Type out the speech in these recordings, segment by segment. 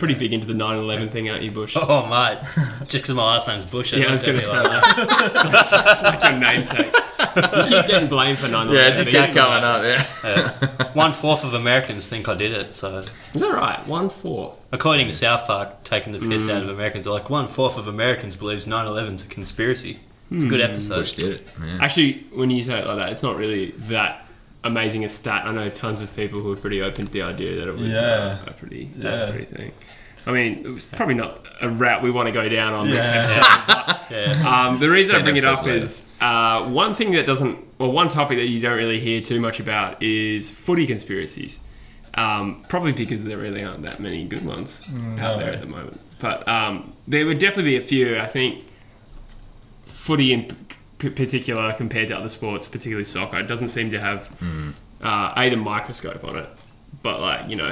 pretty big into the 9/11 thing, aren't you, Bush? Oh, mate. Just because my last name's Bush. Yeah, I was going to say that. Like your namesake. You keep getting blamed for 9/11. Yeah, it just keeps coming up, yeah. 1/4 of Americans think I did it, so... Is that right? 1/4? According to South Park, taking the piss out of Americans, like 1/4 of Americans believes 9/11's a conspiracy. It's a good episode. Bush did it. Yeah. Actually, when you say it like that, it's not really that amazing a stat. I know tons of people who are pretty open to the idea that it was a pretty thing. I mean, it was probably not a route we want to go down on this episode. But, the reason I bring it up is one thing that one topic that you don't really hear too much about is footy conspiracies. Probably because there really aren't that many good ones out there at the moment. But there would definitely be a few. I think footy in particular, compared to other sports, particularly soccer, it doesn't seem to have the microscope on it. But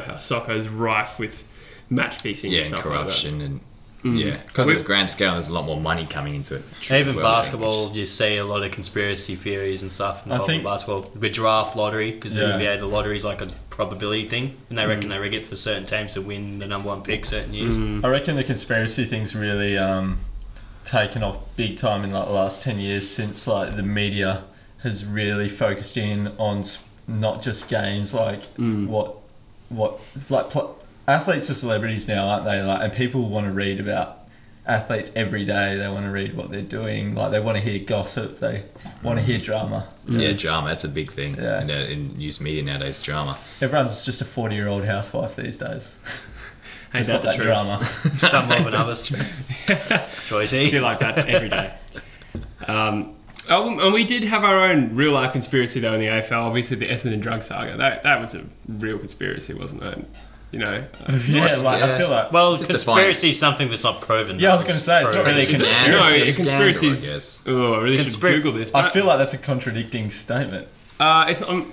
how soccer is rife with match fixing and stuff corruption like that. because it's grand scale, there's a lot more money coming into it. Even basketball, you see a lot of conspiracy theories and stuff involving basketball. With draft lottery, because the NBA, the lottery is like a probability thing, and they reckon they rig it for certain teams to win the number one pick certain years. I reckon the conspiracy thing's really taken off big time in like the last 10 years since like the media has really focused in on not just games, like athletes are celebrities now, aren't they? Like, and people want to read about athletes every day. They want to read what they're doing. Like, they want to hear gossip. They want to hear drama. Yeah, drama. That's a big thing. Yeah. In news media nowadays, drama. Everyone's just a 40-year-old housewife these days. Ain't Just want that drama. Some more than others. Choicey. I feel like that every day. And we did have our own real life conspiracy though in the AFL. Obviously, the Essendon drug saga. That was a real conspiracy, wasn't it? I feel like. Well, conspiracy is something that's not proven. Yeah, I was going to say it's not really a conspiracy. No, conspiracies. Oh, I really should Google this. I feel like that's a contradicting statement. It's not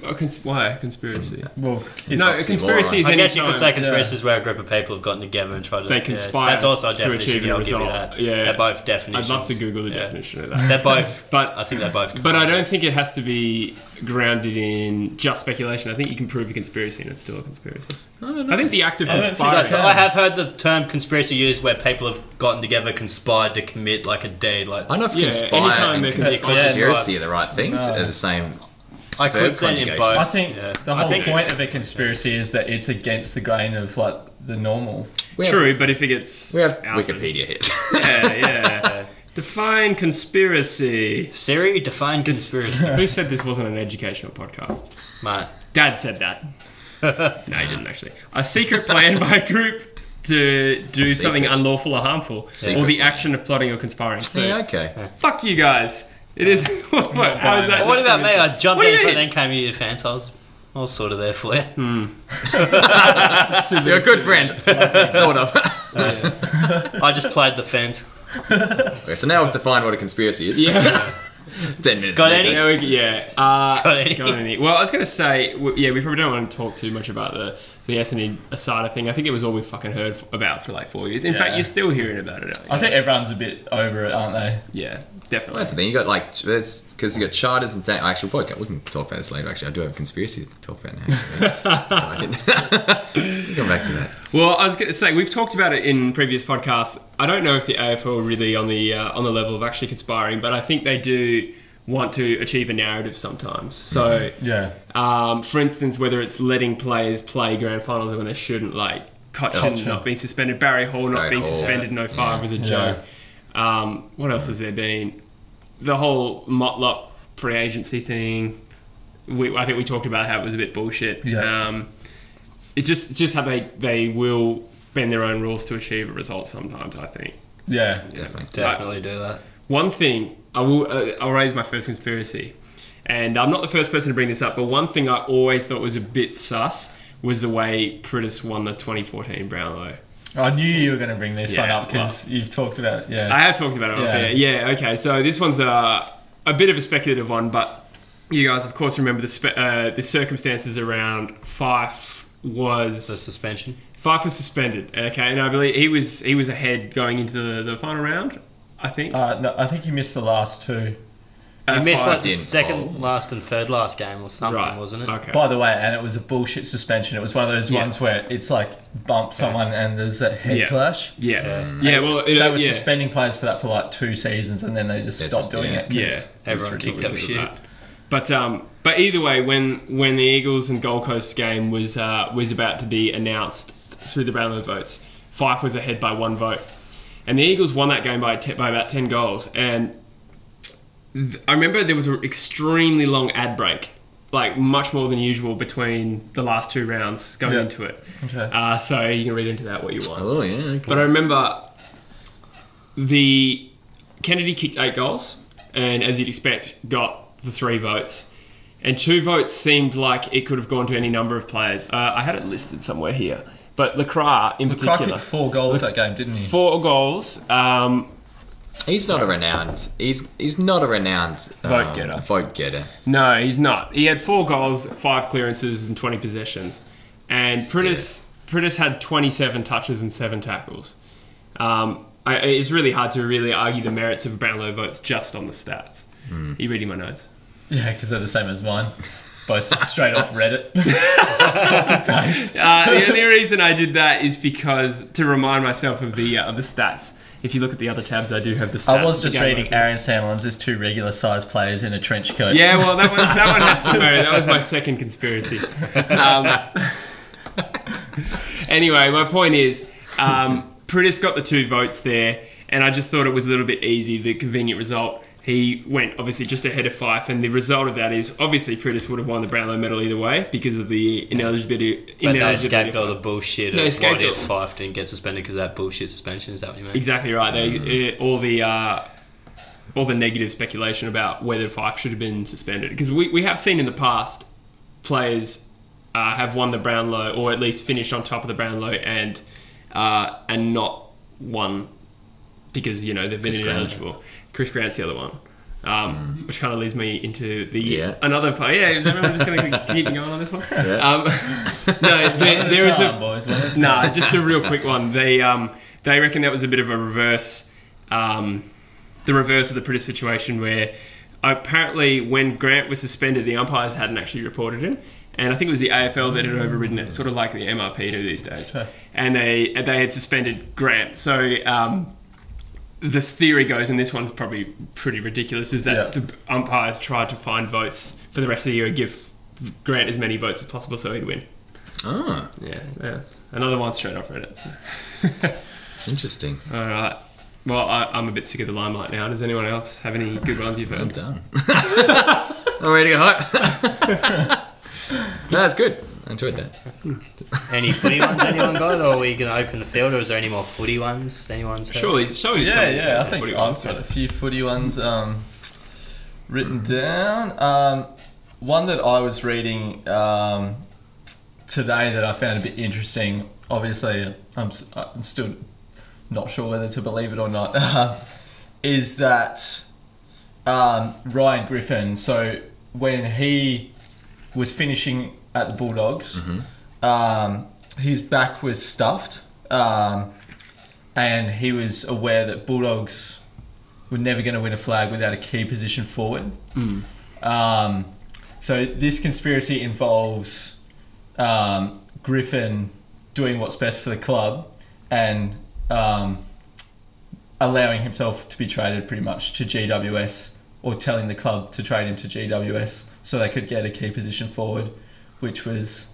why conspiracy. Well, conspiracy is I any guess you could say time. conspiracy is where a group of people have gotten together and tried to. They conspire that's also a to definition. achieve a result. Yeah, they're both definitions. I'd love to Google the definition of that. They're both, but I think they're both. But I don't think it has to be grounded in just speculation. I think you can prove a conspiracy and it's still a conspiracy. I think the act of conspiring. I have heard the term conspiracy used where people have gotten together, conspired to commit like a deed. Like I don't know if conspire and conspiracy are the right things. Are the same. I could say in both. I think the whole point of a conspiracy is that it's against the grain of like the normal. True, but if it gets we have Wikipedia hit. Yeah. Define conspiracy. Siri, define conspiracy. Who said this wasn't an educational podcast? Mate. Dad said that. No, he didn't actually. A secret plan by a group to do something unlawful or harmful, or the action of plotting or conspiring. So, okay. Fuck you guys. It is. How is that? What about me? I jumped in front and then came to your fans. I was sort of there for you. You're a good friend. Sort of. I just played the fence. Okay, so now we've defined what a conspiracy is. Yeah. 10 minutes. Got any? Got any? Well, I was going to say, we probably don't want to talk too much about the Essendon Asada thing. I think it was all we fucking heard about for like 4 years. In fact, you're still hearing about it. I think everyone's a bit over it, aren't they? Yeah, definitely. Well, that's the thing. You got like, because you got charters and actually, we can talk about this later. Actually, I do have a conspiracy to talk about now. Come back to that. Well, I was going to say we've talked about it in previous podcasts. I don't know if the AFL are really on the level of actually conspiring, but I think they do want to achieve a narrative sometimes. So, for instance, whether it's letting players play grand finals when they shouldn't, like Cotchin not being suspended, Barry Hall not being suspended in 05 was a joke. What else has there been? The whole Motlop free agency thing. I think we talked about how it was a bit bullshit. Yeah. It's just how they will bend their own rules to achieve a result sometimes, I think. Yeah. Definitely do that. One thing, I'll raise my first conspiracy. And I'm not the first person to bring this up, but one thing I always thought was a bit sus was the way Pritis won the 2014 Brownlow. I knew you were going to bring this one up because you've talked about it. I have talked about it. Yeah, okay. So this one's a bit of a speculative one, but you guys, of course, remember the circumstances around Fife was... The suspension? Fife was suspended, okay, and I believe he was ahead going into the final round, I think. No, I think he missed the last two. He missed like the didn't second last and third last game or something, Right. wasn't it? Okay. By the way, and it was a bullshit suspension. It was one of those ones where it's like bump someone and there's a head clash. Yeah. Yeah. Well, They were suspending players for that for like 2 seasons, and then they just stopped doing it. Yeah, Everyone kicked up shit. But either way, when the Eagles and Gold Coast game was about to be announced through the Brownlow votes, Fife was ahead by 1 vote, and the Eagles won that game by about 10 goals. And I remember there was an extremely long ad break, like much more than usual between the last 2 rounds going into it. Okay. So you can read into that what you want. Oh, yeah. Okay. But I remember Kennedy kicked 8 goals, and as you'd expect, got the 3 votes. And 2 votes seemed like it could have gone to any number of players. I had it listed somewhere here. But Lacroix in particular. kicked 4 goals that game, didn't he? 4 goals. He's not a renowned Vote getter. Vote getter. No, he's not. He had 4 goals, 5 clearances, and 20 possessions. And Pritis had 27 touches and 7 tackles. It's really hard to really argue the merits of Brownlow votes just on the stats. Are you reading my notes? Yeah, because they're the same as mine. Both straight off Reddit. Copy-paste. The only reason I did that is because to remind myself of the stats. If you look at the other tabs, I do have the stats. I was just reading Aaron Sandlin's as 2 regular sized players in a trench coat. Yeah, well, that one had some merit. That was my second conspiracy. Anyway, my point is, Pritis got the 2 votes there, and I just thought it was a little bit easy, the convenient result. He went obviously just ahead of Fife, and the result of that is obviously Pritis would have won the Brownlow medal either way because of the ineligibility. But they escaped all the bullshit of what if all. Fife didn't get suspended because of that bullshit suspension. Is that what you mean? Exactly right. All the negative speculation about whether Fife should have been suspended, because we have seen in the past players have won the Brownlow or at least finished on top of the Brownlow and not won because they've been ineligible. Chris Grant's the other one, which kind of leads me into another part. Yeah, is everyone just going to keep me going on this one? There is just a real quick one. They reckon that was a bit of a reverse, the reverse of the Pritis situation where apparently when Grant was suspended, the umpires hadn't actually reported him. And I think it was the AFL that had overridden it, sort of like the MRP do these days. And they had suspended Grant. So this theory goes, and this one's probably pretty ridiculous, is that the umpires tried to find votes for the rest of the year and give Grant as many votes as possible so he'd win. Oh. Yeah. Another one straight off Reddit. So. Interesting. All right. Well, I'm a bit sick of the limelight now. Does anyone else have any good ones you've heard? I'm done. I'm ready to go home. No, that's good. I enjoyed that. Any footy ones anyone got, or are we going to open the field, or is there any more footy ones anyone's heard? Surely I think I've got a few footy ones written down. One that I was reading today that I found a bit interesting. Obviously, I'm still not sure whether to believe it or not. Is that Ryan Griffin? So when he was finishing at the Bulldogs, his back was stuffed, and he was aware that Bulldogs were never going to win a flag without a key position forward. So this conspiracy involves Griffin doing what's best for the club and allowing himself to be traded pretty much to GWS, or telling the club to trade him to GWS so they could get a key position forward, which was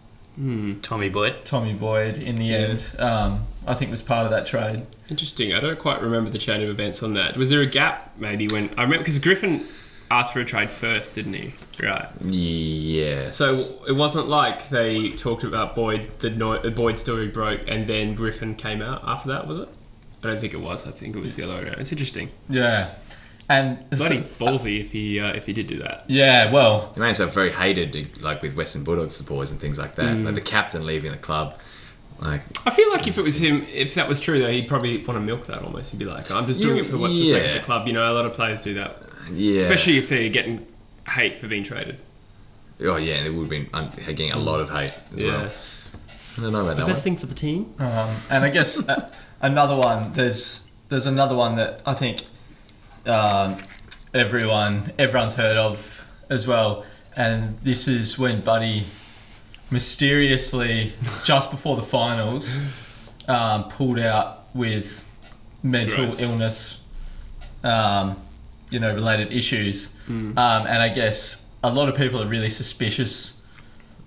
Tommy Boyd in the end. I think was part of that trade. Interesting. I don't quite remember the chain of events on that. Was there a gap maybe when I remember, because Griffin asked for a trade first, didn't he? Right. Yes. So it wasn't like they talked about Boyd, the Boyd story broke, and then Griffin came out after that, was it? I don't think it was. I think it was the other way around. It's interesting. Yeah. And bloody ballsy if he did do that. Yeah, well, he made himself very hated, like with Western Bulldogs supporters and things like that. Like the captain leaving the club. Like, I feel like if it was him, if that was true though, he'd probably want to milk that almost. He'd be like, I'm just doing it for what's the sake of the club. A lot of players do that. Yeah. Especially if they're getting hate for being traded. Oh yeah, and it would have been getting a lot of hate as well. I don't know about that. The best thing for the team. And I guess another one. There's another one that I think everyone's heard of as well. And this is when Buddy mysteriously, just before the finals, pulled out with mental illness, related issues. And I guess a lot of people are really suspicious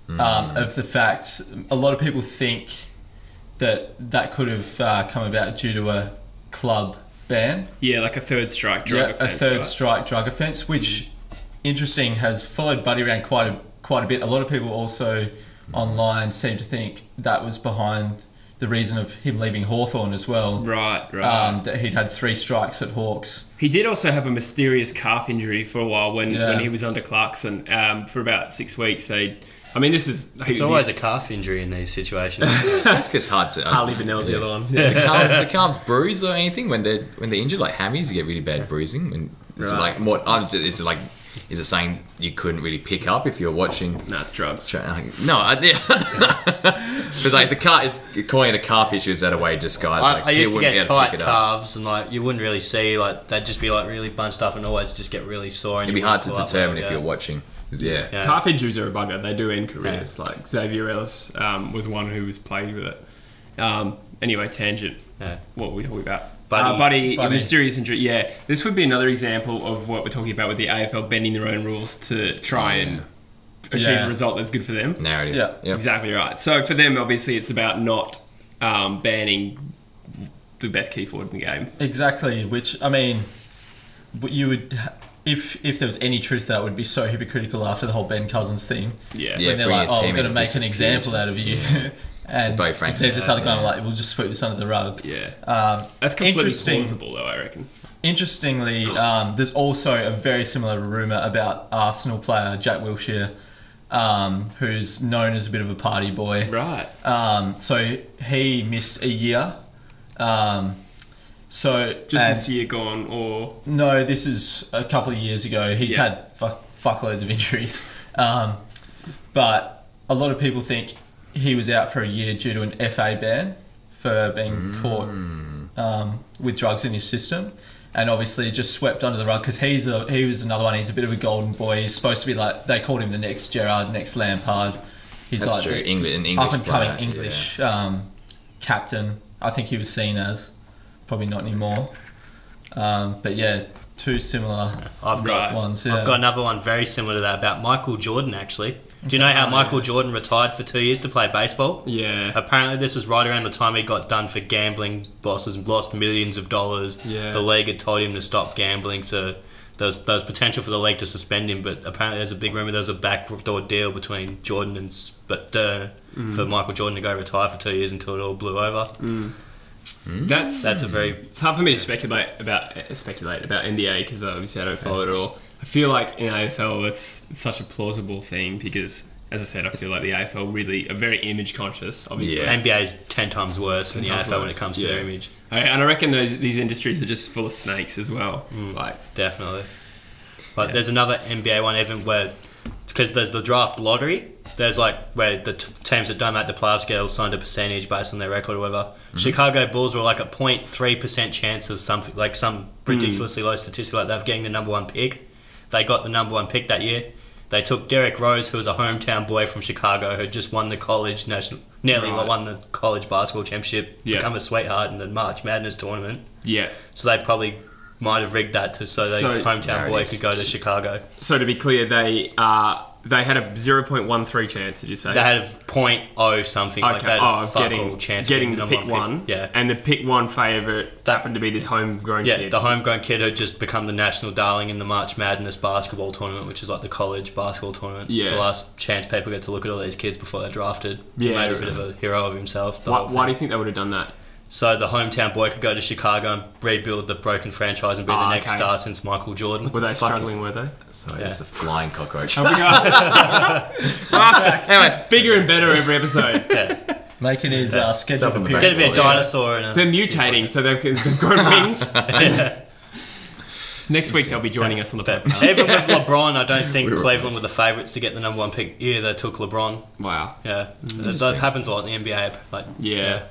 of the fact. A lot of people think that could have come about due to a club ban. Yeah, like a third strike drug offence. A third strike drug offence, which, interesting, has followed Buddy around quite a bit. A lot of people also online seem to think that was behind the reason of him leaving Hawthorn as well. Right. That he'd had 3 strikes at Hawks. He did also have a mysterious calf injury for a while when he was under Clarkson. For about 6 weeks, it's always a calf injury in these situations. That's because hard to. Harley Bennell's the other one. Do calves bruise or anything when they're injured? Like hammies, you get really bad bruising. And is it like more? Is it saying you couldn't really pick up if you're watching? No, it's drugs. No, because it's calling it a calf issue. Is that a way to disguise? I used to get tight calves, and you wouldn't really see they'd just be really bunched up and always just get really sore. And it'd be hard to determine if you're watching. Yeah. Calf injuries are a bugger. They do end careers. Like Xavier Ellis was one who was plagued with it. Anyway, tangent. Yeah. What were we talking about? Buddy, mysterious injury. Yeah, this would be another example of what we're talking about with the AFL bending their own rules to try and achieve a result that's good for them. Narrative. Yeah, yep. Exactly right. So for them, obviously, it's about not banning the best key forward in the game. Exactly. Which you would. If there was any truth to that, would be so hypocritical after the whole Ben Cousins thing. Yeah. When they're like, we're going to make an example out of you. And there's this other guy we'll just sweep this under the rug. Yeah. That's completely plausible, though, I reckon. Interestingly, there's also a very similar rumour about Arsenal player Jack Wilshere, who's known as a bit of a party boy. Right. So he missed a year. This year gone, or no? This is a couple of years ago. He's had fuckloads of injuries, but a lot of people think he was out for a year due to an FA ban for being caught with drugs in his system, and obviously just swept under the rug because he was another one. He's a bit of a golden boy. He's supposed to be they called him the next Gerrard, next Lampard. He's That's true. An English up and coming English captain. I think he was seen as. Probably not anymore. But yeah, 2 similar ones. Yeah. I've got another one very similar to that about Michael Jordan, actually. Do you know how Michael Jordan retired for 2 years to play baseball? Yeah. Apparently this was right around the time he got done for gambling losses and lost millions of dollars. Yeah. The league had told him to stop gambling, so there was potential for the league to suspend him, but apparently there's a big rumour there's a backdoor deal between Jordan and for Michael Jordan to go retire for 2 years until it all blew over. That's a very. It's hard for me to speculate about NBA because obviously I don't follow it at all. I feel like in AFL it's such a plausible thing because, as I said, I feel like the AFL really are very image conscious. Obviously, NBA is 10 times worse than the AFL when it comes to their image. And I reckon these industries are just full of snakes as well. Definitely. But there's another NBA one even where, because there's the draft lottery. There's where the teams that don't make the playoffs get assigned a percentage based on their record or whatever. Chicago Bulls were a 0.3% chance of something some ridiculously low statistic of getting the number 1 pick. They got the number 1 pick that year. They took Derrick Rose, who was a hometown boy from Chicago, who had just won the college won the college basketball championship, become a sweetheart in the March Madness tournament. Yeah. So they probably might have rigged that so the hometown boy could go to Chicago. So to be clear, they had a 0.13 chance, did you say? They had a 0.0 something like that. Of getting the pick 1. Yeah. And the pick 1 favourite happened to be this homegrown kid. Yeah, the homegrown kid who had just become the national darling in the March Madness basketball tournament, which is the college basketball tournament. Yeah. The last chance people get to look at all these kids before they're drafted. Yeah. He made a bit of a hero of himself. Why do you think they would have done that? So the hometown boy could go to Chicago and rebuild the broken franchise and be the next star since Michael Jordan. Were they struggling, were they? Sorry, it's a flying cockroach. Anyway, it's bigger and better every episode. Yeah. Making his schedule appearance. It's going to be a dinosaur. They're mutating, so they've grown wings. Next week they'll be joining us on the podcast. Even with LeBron, I don't think Cleveland were the favourites to get the number 1 pick. Yeah, they took LeBron. Wow. Yeah. That happens a lot in the NBA. Yeah.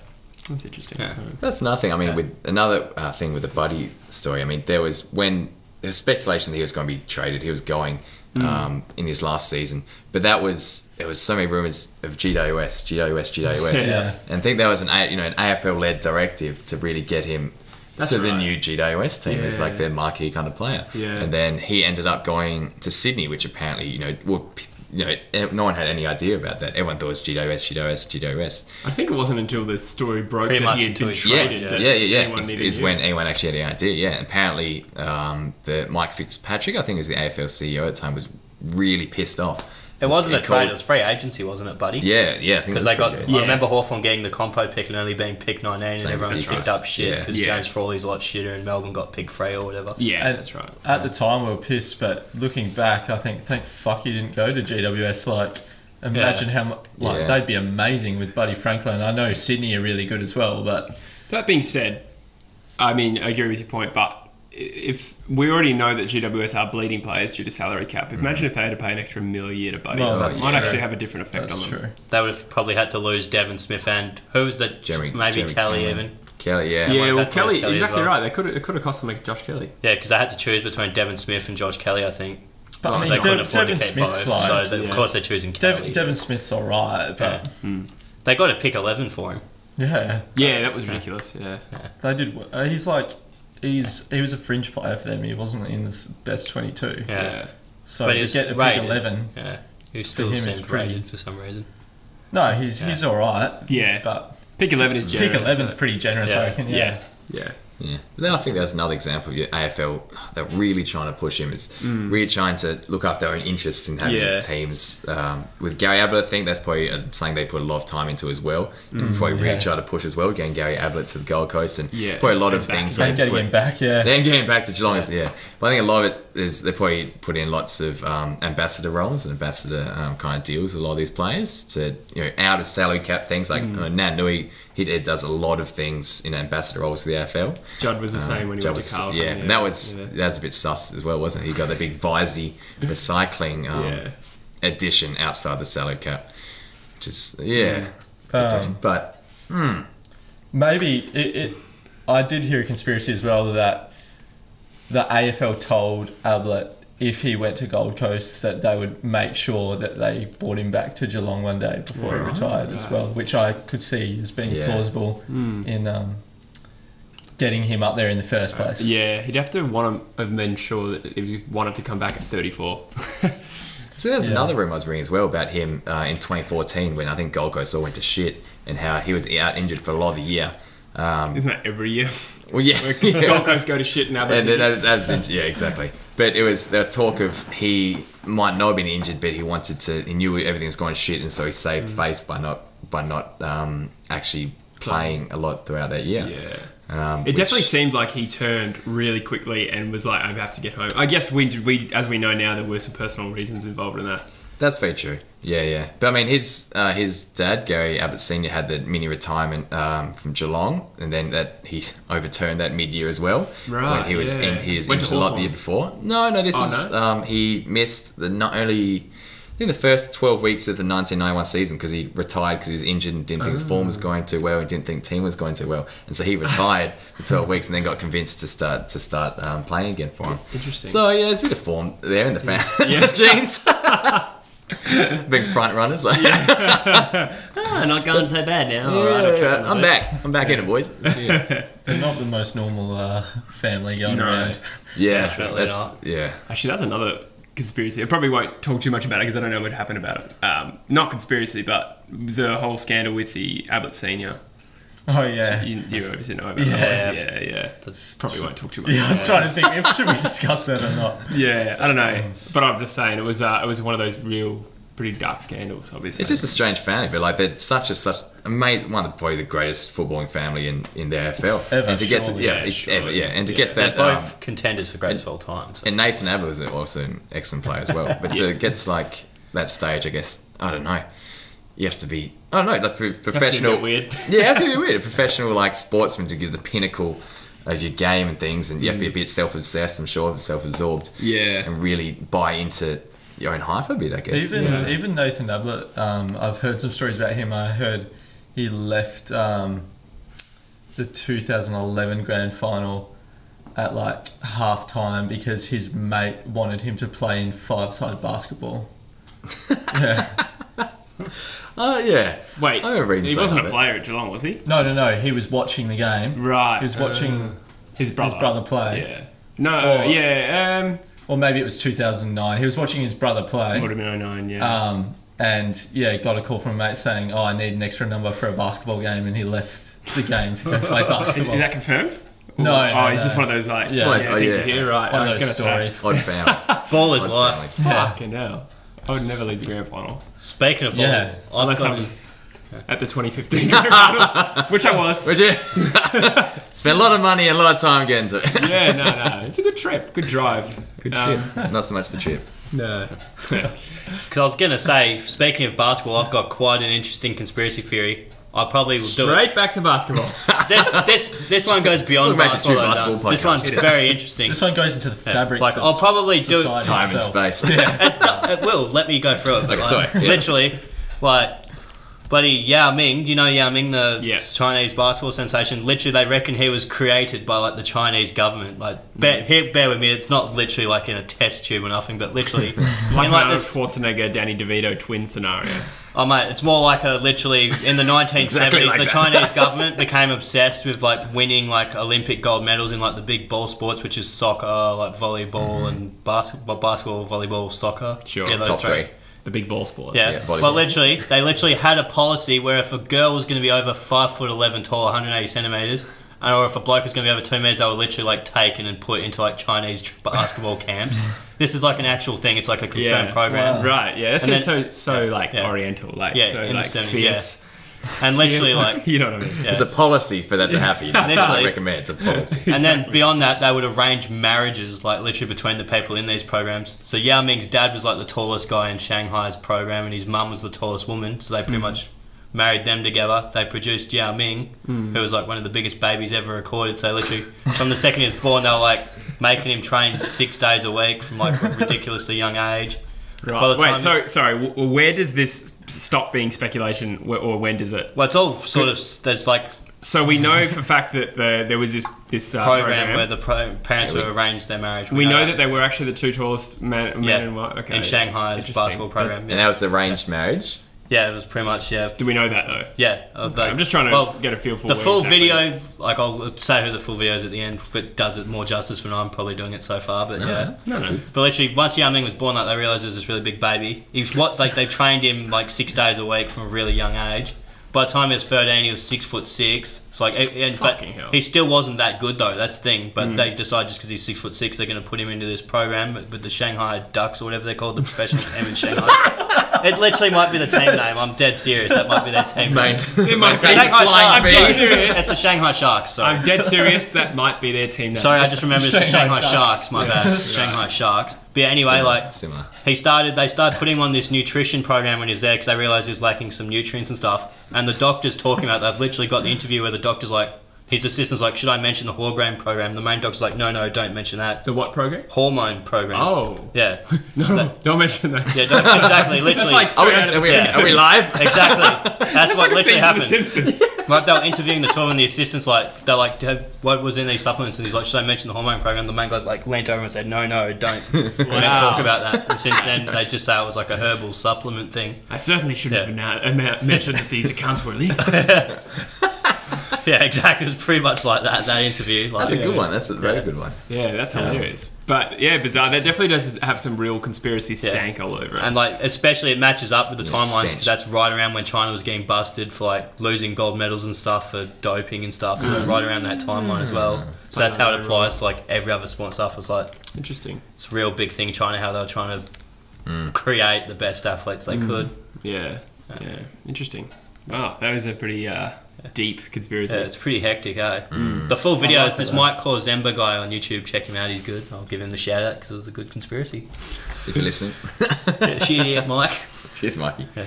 That's interesting. Yeah. That's another thing. With another thing with the Buddy story. There was when there's speculation that he was going to be traded. He was going in his last season, but there was so many rumors of GWS. Yeah. And I think there was an AFL led directive to really get him to the new GWS team as like their marquee kind of player. Yeah. And then he ended up going to Sydney, which apparently no one had any idea about that. Everyone thought it was GWS. I think it wasn't until the story broke Pretty that much he had been until traded. Is when anyone actually had any idea. Yeah, and apparently the Mike Fitzpatrick, I think was the AFL CEO at the time, was really pissed off. It wasn't a trade, it was free agency, wasn't it, buddy? Yeah, I think because they got. I remember Hawthorn getting the compo pick and only being pick 19, and everyone just picked up shit because James Frawley's a lot shitter, and Melbourne got pick 3 or whatever. Yeah, and that's right. At the time, we were pissed, but looking back, I think thank fuck he didn't go to GWS. Like, imagine how they'd be amazing with Buddy Franklin. I know Sydney are really good as well, but that being said, I mean, I agree with your point, but if we already know that GWS are bleeding players due to salary cap, imagine if they had to pay an extra $1 million a year to Buddy. Well, it might actually have a different effect on them. True. They would have probably had to lose Devon Smith and who was that? Jeremy Kelly Cameron. even. Kelly, yeah. Yeah, well, Kelly exactly well. right. It could have cost them like Josh Kelly. Yeah, because they had to choose between Devon Smith and Josh Kelly, I think. But I mean, they couldn't afford Devon to keep Smith's both, like, so of course they're choosing Kelly. Devon Smith's alright, but They got a pick 11 for him. yeah, Yeah, that was ridiculous. Yeah. they did. He's like. He was a fringe player for them. He wasn't in the best 22. Yeah. So But to he's get a rated. pick 11. Yeah. He still him is seems pretty- rated for some reason. No, he's all right. Yeah. But Pick 11 is generous. pick 11's pretty generous, I reckon. Yeah. Yeah. Yeah, but then I think that's another example of your AFL. They're really trying to push him. It's really trying to look after their own interests in having teams. With Gary Ablett, I think that's probably something they put a lot of time into as well. And probably really try to push as well, getting Gary Ablett to the Gold Coast and probably a lot of things. And getting him back, Then getting back to Geelong, But I think a lot of it is they probably put in lots of ambassador roles and ambassador kind of deals with a lot of these players to out of salary cap things like Nanui. He does a lot of things in ambassador roles to the AFL. Judd was the same when he went to Carlton. And that was a bit sus as well, wasn't it? He got the big Visey recycling addition outside the salary cap, which is but maybe I did hear a conspiracy as well that the AFL told Ablett if he went to Gold Coast that they would make sure that they brought him back to Geelong one day before he retired as well, which I could see as being plausible in getting him up there in the first place. Yeah, he'd have to have been sure that he wanted to come back at 34. So there's another rumour I was reading as well about him in 2014 when I think Gold Coast all went to shit and how he was out injured for a lot of the year. Isn't that every year? Well, yeah. Gold Coast go to shit and Ablett. Yeah, exactly. But it was the talk of he might not have been injured, but he knew everything was going to shit, and so he saved face by not actually playing a lot throughout that year. Yeah. It definitely seemed like he turned really quickly and was like, I have to get home. I guess we as we know now, there were some personal reasons involved in that. That's very true. Yeah. But I mean, his dad, Gary Ablett Senior, had the mini retirement from Geelong, and then that he overturned that mid-year as well. Right. When he was in his Went to a lot the Hawthorn. year before. No. He missed I think the first 12 weeks of the 1991 season because he retired because he was injured and didn't think his form was going too well and didn't think team was going too well, and so he retired for 12 weeks and then got convinced to start playing again for him. Interesting. So there's a bit of form there in the genes. Big front runners. Not going so bad now. I'm back in it, boys. They're not the most normal family going around. Yeah, Definitely not. Yeah. Actually, that's another conspiracy. I probably won't talk too much about it because I don't know what happened about it. Not conspiracy, but the whole scandal with the Ablett Senior. Oh yeah. You obviously know about Yeah. that. Yeah. Probably won't talk too much. Yeah, I was trying to think if should we discuss that or not. Yeah, I don't know, but I'm just saying it was one of those real pretty dark scandals. Obviously, It's just a strange family, but like they're such amazing, one of probably the greatest footballing family in the AFL. Ever, and to get surely. and to get to They're that, both contenders for greats of all time. So. and Nathan Ablett was also an excellent player as well. But to get to like that stage, I guess I don't know. You have to be, I don't know, like professional. That's a bit weird. Yeah, you have to be weird. A professional like sportsman to give the pinnacle of your game and things, and you have to be a bit self-obsessed, I'm sure, self-absorbed. Yeah. And really buy into your own hype a bit, I guess. Even Nathan Ablett, I've heard some stories about him. I heard he left the 2011 grand final at like half time because his mate wanted him to play in 5-side basketball. Yeah. Oh, yeah. Wait, I remember reading he wasn't a something player at Geelong, was he? No. He was watching the game. Right. He was watching his brother play. Yeah. No, or maybe it was 2009. He was watching his brother play. Would have been 09, yeah. And yeah, got a call from a mate saying, "Oh, I need an extra number for a basketball game," and he left the game to go play basketball. Is that confirmed? No, it's just one of those like things you hear, right? One of those stories. Odd family. Ball is life. Fucking hell. I would never leave the grand final. Speaking of ball, unless I was at the 2015 grand final, which I was. Would you? Spent a lot of money and a lot of time getting to it. Yeah, no. It's a good trip. Good drive. Good trip. Not so much the trip. No. Because I was going to say, speaking of basketball, I've got quite an interesting conspiracy theory. I probably will do it. Straight back to basketball. This one goes beyond basketball. This one's very interesting. This one goes into the fabric. Like I'll probably do it time and space. It will. Let me go through it. Literally, like bloody Yao Ming. Do you know Yao Ming, the Chinese basketball sensation? Literally, they reckon he was created by like the Chinese government. Like, bear with me. It's not literally like in a test tube or nothing, but literally like this Schwarzenegger, Danny DeVito twin scenario. Oh mate, it's more like literally in the 1970s, exactly like the Chinese government became obsessed with like winning like Olympic gold medals in like the big ball sports, which is soccer, like volleyball and basketball, volleyball, soccer. Sure, yeah, those top three. The big ball sports. Yeah, but literally, they literally had a policy where if a girl was going to be over 5'11" tall, 180 centimeters, or if a bloke was going to be over 2 meters, they were literally like taken and put into like Chinese basketball camps. This is like an actual thing. It's like a confirmed program. Wow. Right. Yeah. That seems so like oriental. Like so in like the 70s, fierce. And literally, like you know what I mean. There's a policy for that to happen. Literally, I recommend it's a policy. And then beyond that, they would arrange marriages, like literally between the people in these programs. So Yao Ming's dad was like the tallest guy in Shanghai's program, and his mum was the tallest woman. So they pretty much married them together. They produced Yao Ming, who was like one of the biggest babies ever recorded. So literally, from the second he was born, they were like making him train 6 days a week from like a ridiculously young age. Right. Wait. Sorry. Where does this stop being speculation, or when does it? Well, it's all sort of. There's like. So we know for a fact that there was this program where the parents would arrange their marriage. We know that they were actually the two tallest men and women. Okay. In Shanghai's basketball program. And that was arranged marriage? Yeah, it was pretty much, Do we know that, though? Yeah. Okay. I'm just trying to get a feel for the full video. Like, I'll say who the full video is at the end, if it does it more justice than I'm probably doing it so far, but No. But literally, once Yao Ming was born, like, they realised there was this really big baby. They trained him, like, 6 days a week from a really young age. By the time he was 13, he was 6'6". It's like, fucking hell. He still wasn't that good though. That's the thing. But they decided just because he's 6'6", they're going to put him into this program with the Shanghai Ducks or whatever they're called, the professional team in Shanghai. It literally might be the team name. I'm dead serious. That might be their team name. It might be Shanghai Sharks. I'm dead serious. It's the Shanghai Sharks. Sorry. I'm dead serious. That might be their team name. Sorry, I just remembered it's the Shanghai Sharks. My bad. Shanghai Sharks. But yeah, anyway, similar. They started putting him on this nutrition program when he was there because they realised he was lacking some nutrients and stuff. And the doctor's talking about, they've literally got the interview where the doctor's like, his assistant's like, should I mention the hormone program? The main doctor's like, no, don't mention that. The what program? Hormone program. Oh. Yeah. Don't mention that. Yeah, exactly. Literally. Like are we live? Exactly. That's what like literally happened. The Simpsons. Like, they were interviewing the two and the assistant's like, they're like, what was in these supplements? And he's like, should I mention the hormone program? The main guy's like, leaned over and said, no, don't. We don't talk about that. And since then, they just say it was like a herbal supplement thing. I certainly shouldn't have mentioned that these accounts were illegal. Yeah, exactly. It was pretty much like that interview. Like, that's a good one. That's a very good one. Yeah, that's hilarious. But yeah, bizarre. That definitely does have some real conspiracy stank all over it. And like, especially it matches up with the timelines because that's right around when China was getting busted for like losing gold medals and stuff for doping and stuff. So it's right around that timeline as well. So that's how it applies to like every other sport and stuff. It's like interesting. It's a real big thing in China how they were trying to create the best athletes they could. Yeah. Interesting. Wow, that was a pretty deep conspiracy. Yeah, it's pretty hectic, eh? The full video is this Mike Zemba guy on YouTube. Check him out, he's good. I'll give him the shout out because it was a good conspiracy. If you're listening. Cheers, Mike. Cheers, Mikey. Yeah.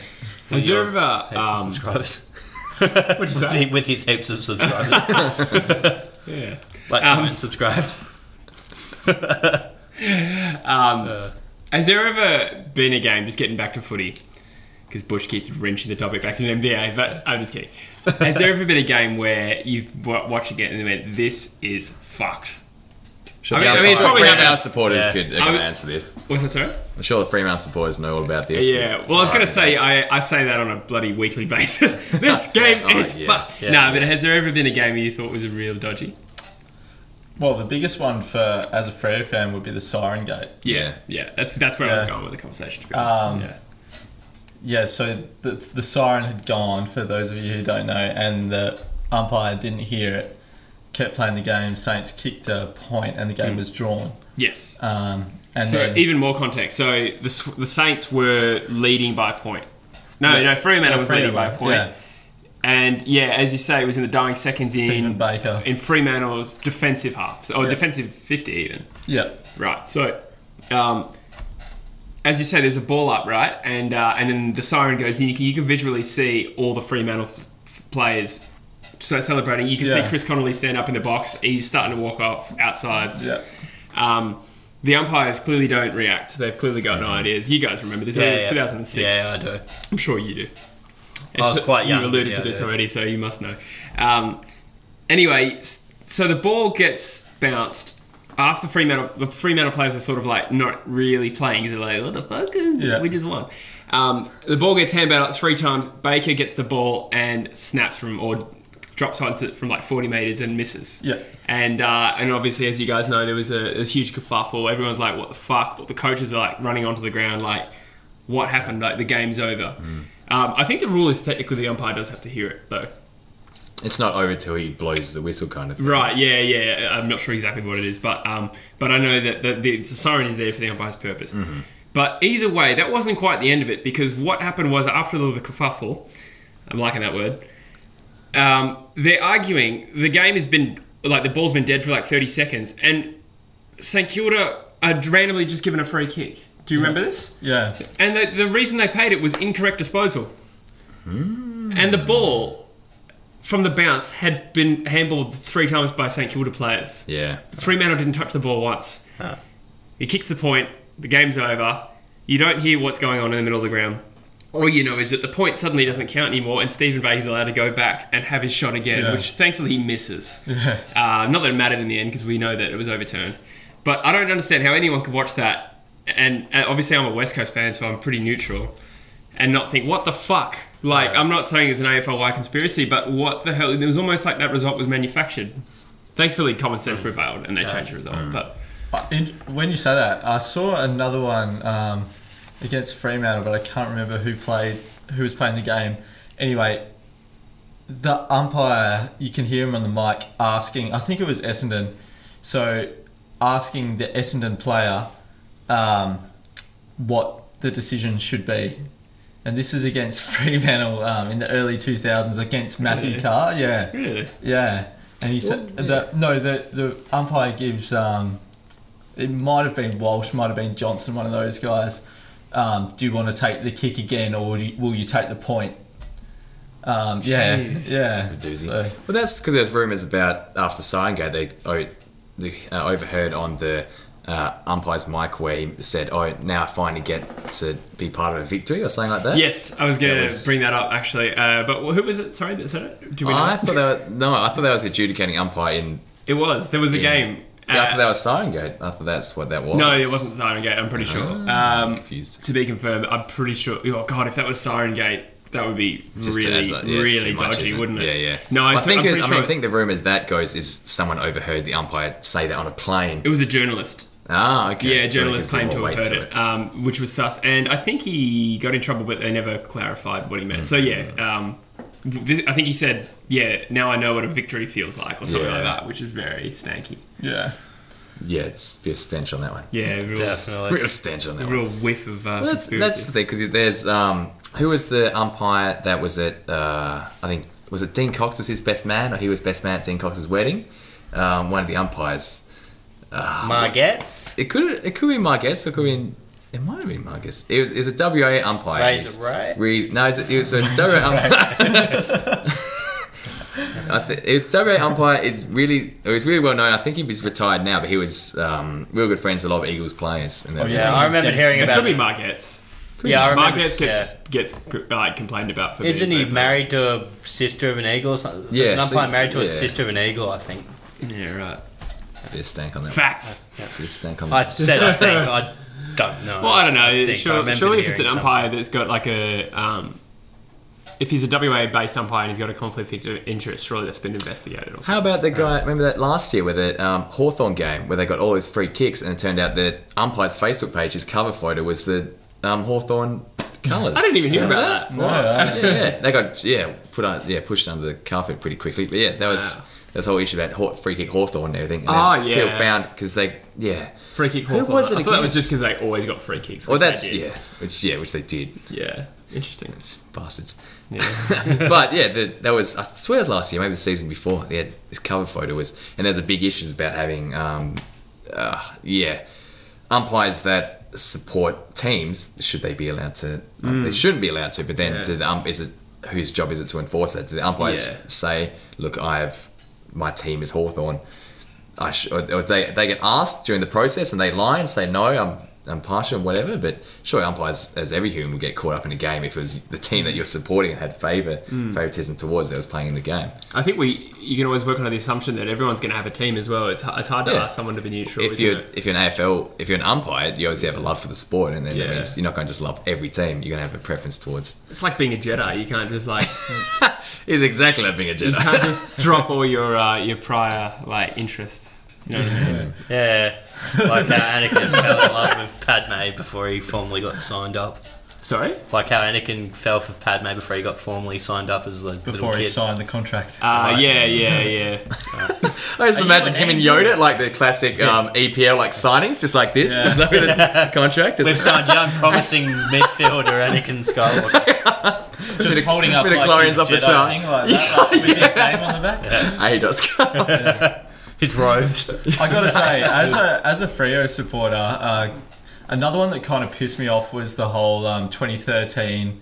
Has there ever subscribers? What is that? With his heaps of subscribers. Yeah. Like, comment, subscribe. Has there ever been a game, just getting back to footy, because Bush keeps wrenching the topic back to the NBA, but I'm just kidding. Has there ever been a game where you've watched it and went, this is fucked? Sure, it's probably Fremantle supporters are going to answer this. What's that, sorry? I'm sure the Fremantle supporters know all about this. Yeah, well, I was going to say, I say that on a bloody weekly basis. This game is fucked. But has there ever been a game you thought was a real dodgy? Well, the biggest one as a Freo fan would be the Siren Gate. Yeah. That's where I was going with the conversation. To be honest. So the siren had gone, for those of you who don't know, and the umpire didn't hear it, kept playing the game, Saints kicked a point and the game was drawn. Yes. And so then, even more context. So the Saints were leading by a point. No, Fremantle was leading by a point. Yeah. And as you say, it was in the dying seconds Stephen Baker. In Fremantle's defensive half, or defensive 50 even. Yeah. Right. So, as you say, there's a ball up, right? And then the siren goes, and you can visually see all the Fremantle players celebrating. You can see Chris Connolly stand up in the box. He's starting to walk off outside. Yeah. The umpires clearly don't react. They've clearly got no ideas. You guys remember this? It was 2006. Yeah, I do. I'm sure you do. I was quite young. You alluded to this already, so you must know. Anyway, so the ball gets bounced after the Fremantle players are sort of like not really playing because they're like, what the fuck? We just won. The ball gets handballed up 3 times. Baker gets the ball and snaps or drops it from like 40 metres and misses. Yeah. And obviously, as you guys know, there was a huge kerfuffle. Everyone's like, what the fuck? The coaches are like running onto the ground like, what happened? Like, the game's over. I think the rule is technically the umpire does have to hear it, though. It's not over till he blows the whistle, kind of thing. Right, yeah. I'm not sure exactly what it is, but I know that the siren is there for the umpire's purpose. Mm-hmm. But either way, that wasn't quite the end of it, because what happened was, after the kerfuffle, I'm liking that word, they're arguing, the game has been, like, the ball's been dead for like 30 seconds, and St Kilda are randomly just given a free kick. Do you remember this? Yeah. And the reason they paid it was incorrect disposal. And the ball from the bounce had been handballed 3 times by St Kilda players. Yeah. Fremantle didn't touch the ball once. He kicks the point, the game's over, you don't hear what's going on in the middle of the ground. All you know is that the point suddenly doesn't count anymore, and Stephen Baker's allowed to go back and have his shot again, which thankfully he misses. Not that it mattered in the end, because we know that it was overturned. But I don't understand how anyone could watch that, and obviously I'm a West Coast fan, so I'm pretty neutral, and not think, what the fuck? Like, I'm not saying it's an AFLY conspiracy, but what the hell? It was almost like that result was manufactured. Thankfully, common sense prevailed, and they changed the result. But when you say that, I saw another one against Fremantle, but I can't remember who was playing the game. Anyway, the umpire, you can hear him on the mic asking, I think it was Essendon, so asking the Essendon player what the decision should be. And this is against Fremantle in the early 2000s against Matthew Carr. Yeah. Really? Yeah. And he said the umpire gives it might have been Walsh, might have been Johnson, one of those guys. Do you want to take the kick again, or will you take the point? Yeah. So, well, that's because there's rumours about after Signgate they overheard on the umpire's mic where he said, now I finally get to be part of a victory or something like that. Yes, I was going to bring that up actually. But who was it? Sorry, that said it? Do we know? I thought that was the adjudicating umpire in... It was. There was a game. I thought that was Signgate. I thought that's what that was. No, it wasn't Signgate, I'm pretty sure. Confused. To be confirmed, I'm pretty sure... Oh, God, if that was Signgate, that would be really dodgy, wouldn't it? Yeah. No, I think the rumour that goes is someone overheard the umpire say that on a plane. It was a journalist. Ah, okay. Yeah, a journalist claimed to have heard it, which was sus. And I think he got in trouble, but they never clarified what he meant. So, I think he said, now I know what a victory feels like, or something like that, which is very stanky. Yeah. Yeah, it's a bit of stench on that one. Yeah, definitely. Real stench on that one. Real whiff of conspiracy. That's the thing, because there's... who was the umpire that was at... I think... Was it Dean Cox was his best man, or he was best man at Dean Cox's wedding? One of the umpires... Margetts? It could be Margetts, or it could be... It might have been Margetts. It was a WA umpire. Razor Ray? No, it was a WA umpire. WA umpire is really well known. I think he was retired now, but he was real good friends with a lot of Eagles players. And I remember hearing about it. Could be Margetts. I remember. Margetts gets complained about for Isn't he married to a sister of an eagle or something? Yeah, There's an umpire married to a sister of an eagle, I think. Yeah, right. A bit of stank on that. Facts. A bit of stank on I that. said I think. I don't know. Well, I don't know. I Surely if it's an hearing umpire something. that's got like a... if he's a WA-based umpire and he's got a conflict of interest, surely that's been investigated or something. How about the guy, remember that last year with the Hawthorn game where they got all those free kicks and it turned out the umpire's Facebook page, his cover photo was the Hawthorn colours. I didn't even hear about that. Yeah, they got pushed under the carpet pretty quickly. But yeah, that was that's the whole issue about free kick Hawthorn and everything. And still found because free kick Hawthorn. Who was it I thought that was against? just because they always got free kicks. Well, which they did. Yeah, interesting. Bastards. Yeah. But yeah, that was, I swear it was last year, maybe the season before. They had this cover photo and there's a big issue about having umpires that support teams. Should they be allowed to? They shouldn't be allowed to. But then is it whose job is it to enforce that? Do the umpires say, "Look, my team is Hawthorn"? Or they get asked during the process and they lie and say, "No, I'm partial and whatever," but sure, umpires, as every human, would get caught up in a game if it was the team that you're supporting had favoritism towards that was playing in the game. I think you can always work on the assumption that everyone's going to have a team as well. It's hard to ask someone to be neutral. If you're an AFL, you obviously have a love for the sport, and then that means you're not going to just love every team. You're going to have a preference towards. It's like being a Jedi. You can't just like. It's exactly like being a Jedi. You can't just drop all your prior interests. You know what I mean? Yeah, like how Anakin fell in love with Padme before he formally got signed up. Sorry? Like how Anakin fell for Padme before he got formally signed up as a little Before he kid. signed the contract. Yeah. I just imagine him and Yoda, like the classic EPL signings, just like this, just like the contract. We've signed young, promising midfielder Anakin Skywalker. Just holding up with the like Glorians his off the Jedi chart. thing like that, like, with his name on the back. A. His robes. I gotta say, as a Freo supporter, another one that kind of pissed me off was the whole 2013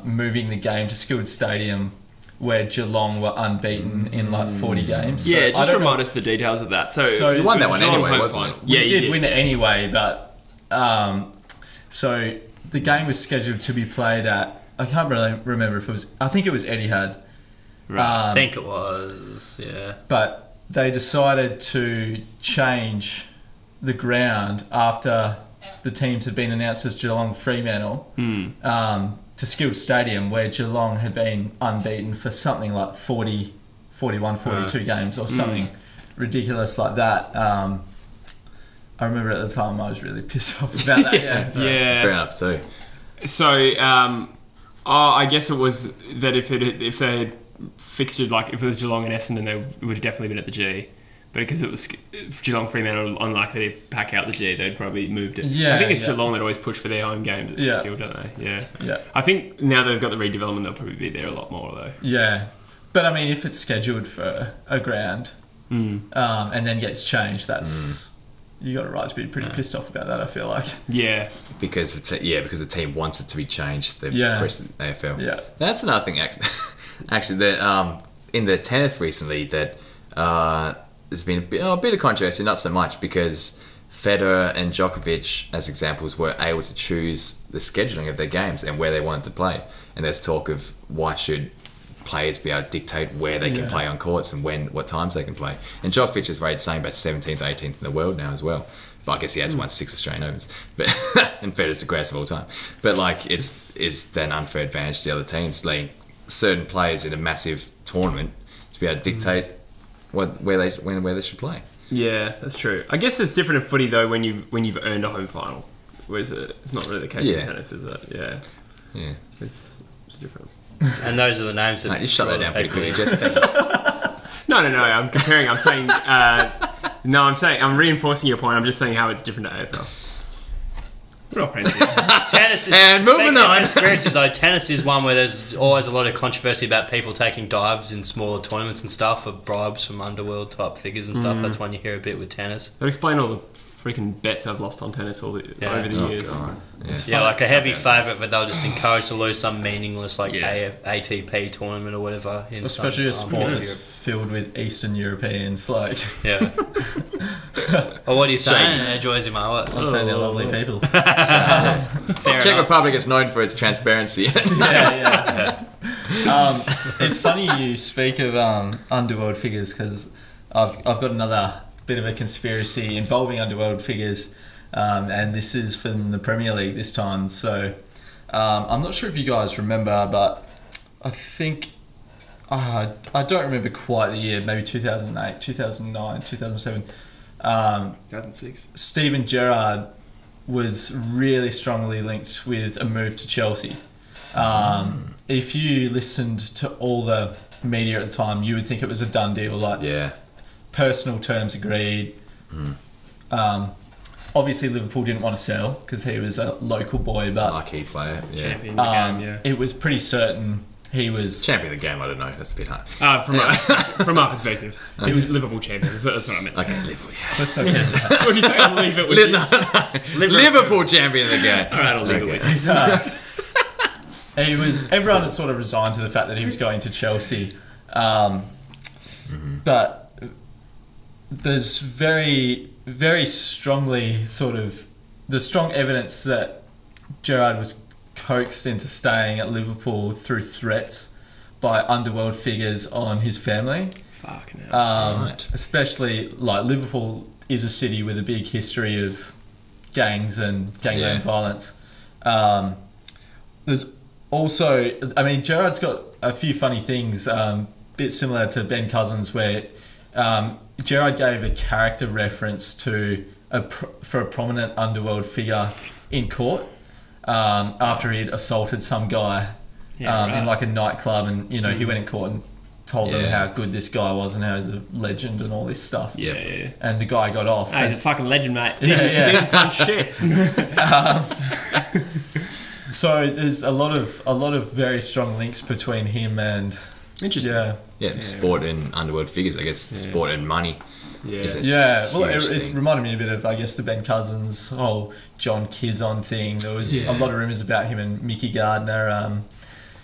moving the game to Skilled Stadium, where Geelong were unbeaten in 40 games. Yeah, So, just remind us the details of that. So you won that one Geelong anyway, home wasn't final. it? Yeah, we you did win it anyway, but so the game was scheduled to be played at, I can't really remember if it was, I think it was Etihad. Right. I think it was, yeah. But they decided to change the ground after the teams had been announced as Geelong Fremantle to Skilled Stadium, where Geelong had been unbeaten for something like 40, 41, 42 games or something ridiculous like that. I remember at the time I was really pissed off about that. Yeah. Fair enough, too. So, I guess it was that if they had fixtured, if it was Geelong and Essendon, they would have definitely been at the G. But because it was Geelong Fremantle, unlikely to pack out the G, they'd probably moved it. Yeah, I think it's Geelong that always push for their home games at Skill, don't they? Yeah. I think now they've got the redevelopment, they'll probably be there a lot more, though. Yeah. But I mean, if it's scheduled for a ground and then gets changed, that's... You got a right to be pretty pissed off about that, I feel like. Yeah. Because the team wants it to be changed, the present AFL. Yeah. That's another thing, actually, in the tennis recently, that there's been a bit of controversy, not so much, because Federer and Djokovic, as examples, were able to choose the scheduling of their games and where they wanted to play. And there's talk of why should players be able to dictate where they can play on courts and what times they can play. And Djokovic is rated saying about 17th, 18th in the world now as well. But I guess he has won 6 Australian Opens. But and Federer's the greatest of all time. But it's then unfair advantage to the other teams, letting certain players in a massive tournament to be able to dictate where they should play. Yeah, that's true. I guess it's different in footy though when you've earned a home final, whereas it's not really the case in tennis, is it? Yeah. Yeah. It's different. And those are the names that... You shut that down pretty quickly, Jess. No. I'm comparing. I'm saying... I'm reinforcing your point. I'm just saying how it's different to AFL. We're all friends here. Tennis is... And moving on. Conspiracies, though, tennis is one where there's always a lot of controversy about people taking dives in smaller tournaments and stuff for bribes from underworld type figures and stuff. That's one you hear a bit with tennis. That explain all the freaking bets I've lost on tennis over the years. God. Yeah, like a heavy favourite, but they'll just encourage to lose some meaningless ATP tournament or whatever. Especially a sport that's filled with Eastern Europeans, Yeah. Well, what are you saying? Enjoys him, what? I'm saying they're lovely people. Czech Republic is known for its transparency. It's funny you speak of underworld figures, because I've got another bit of a conspiracy involving underworld figures, and this is from the Premier League this time. So I'm not sure if you guys remember, but I think I don't remember quite the year, maybe 2008, 2009, 2007. 2006. Steven Gerrard was really strongly linked with a move to Chelsea. If you listened to all the media at the time, you would think it was a done deal. Like, personal terms agreed. Obviously, Liverpool didn't want to sell because he was a local boy, but marquee player, champion of the game. It was pretty certain he was champion of the game. I don't know. That's a bit hard. From our perspective, he was Liverpool champion. That's what I meant. Okay, Liverpool. Yeah. Let's not get into that. What did you say? I'll leave it with you. Liverpool champion of the game. All right, I'll leave it with you. He was. Everyone had sort of resigned to the fact that he was going to Chelsea, but there's very, very strongly sort of the strong evidence that Gerrard was coaxed into staying at Liverpool through threats by underworld figures on his family. Fucking hell. Right. Especially, like, Liverpool is a city with a big history of gangs and gangland violence. There's also, I mean, Gerrard's got a few funny things, bit similar to Ben Cousins, where Gerrard gave a character reference to for a prominent underworld figure in court after he'd assaulted some guy in like a nightclub, and he went in court and told them how good this guy was and how he's a legend and all this stuff. And the guy got off. He's a fucking legend, mate. He didn't punch shit. So there's a lot of very strong links between him and interesting. Sport and underworld figures. I guess sport and money. Well, it reminded me a bit of, I guess, the Ben Cousins whole John Kizon thing. There was a lot of rumours about him and Mickey Gardner,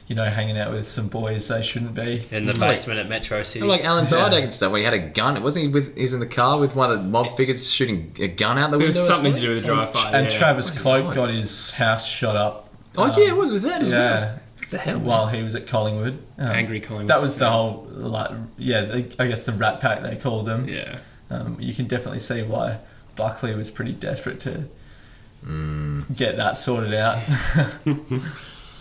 hanging out with some boys they shouldn't be. In the basement at Metro City. Like Alan Didak and stuff, when he had a gun. Wasn't he he's in the car with one of the mob figures shooting a gun out the window? There was something to do with the drive-by. And Travis Cloak got his house shot up. It was with that as well. What the hell? While he was at Collingwood. Angry Collingwood. That was the whole, I guess the Rat Pack they called them. Yeah. You can definitely see why Buckley was pretty desperate to get that sorted out.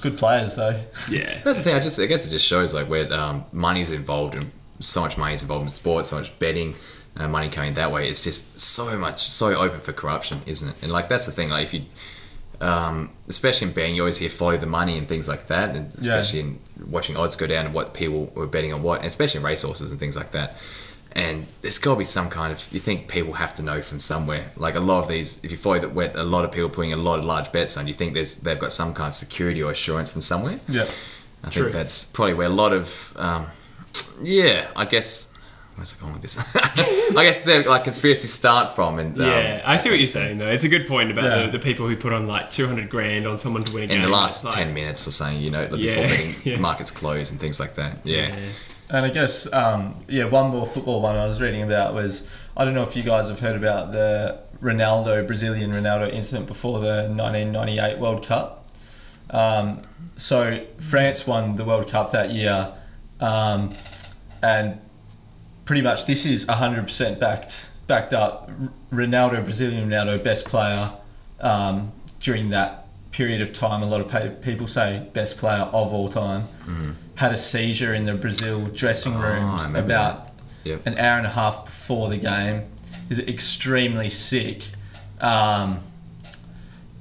Good players though. Yeah. That's the thing. I guess it just shows like where money's involved, and so much money is involved in sports, so much betting, money coming that way. It's just so open for corruption, isn't it? And like that's the thing. Like if you, especially in betting, you always hear follow the money and things like that, and especially in watching odds go down and what people were betting on what, and especially in racehorses and things like that. And there's got to be some kind of, you think people have to know from somewhere. Like a lot of these, if you follow that, where a lot of people putting a lot of large bets on, you think they've got some kind of security or assurance from somewhere. Yeah, I think that's probably where a lot of, I guess, where's it going with this? I guess they're like conspiracies start from. And I see what you're saying though. It's a good point about the people who put on like 200 grand on someone to win a game in the last 10 minutes or something, before betting markets close and things like that. And I guess, one more football one I was reading about was, I don't know if you guys have heard about the Brazilian Ronaldo incident before the 1998 World Cup. So France won the World Cup that year, and pretty much this is 100% backed up. Brazilian Ronaldo, best player during that period of time. A lot of people say best player of all time. Had a seizure in the Brazil dressing rooms about an hour and a half before the game. Is extremely sick, and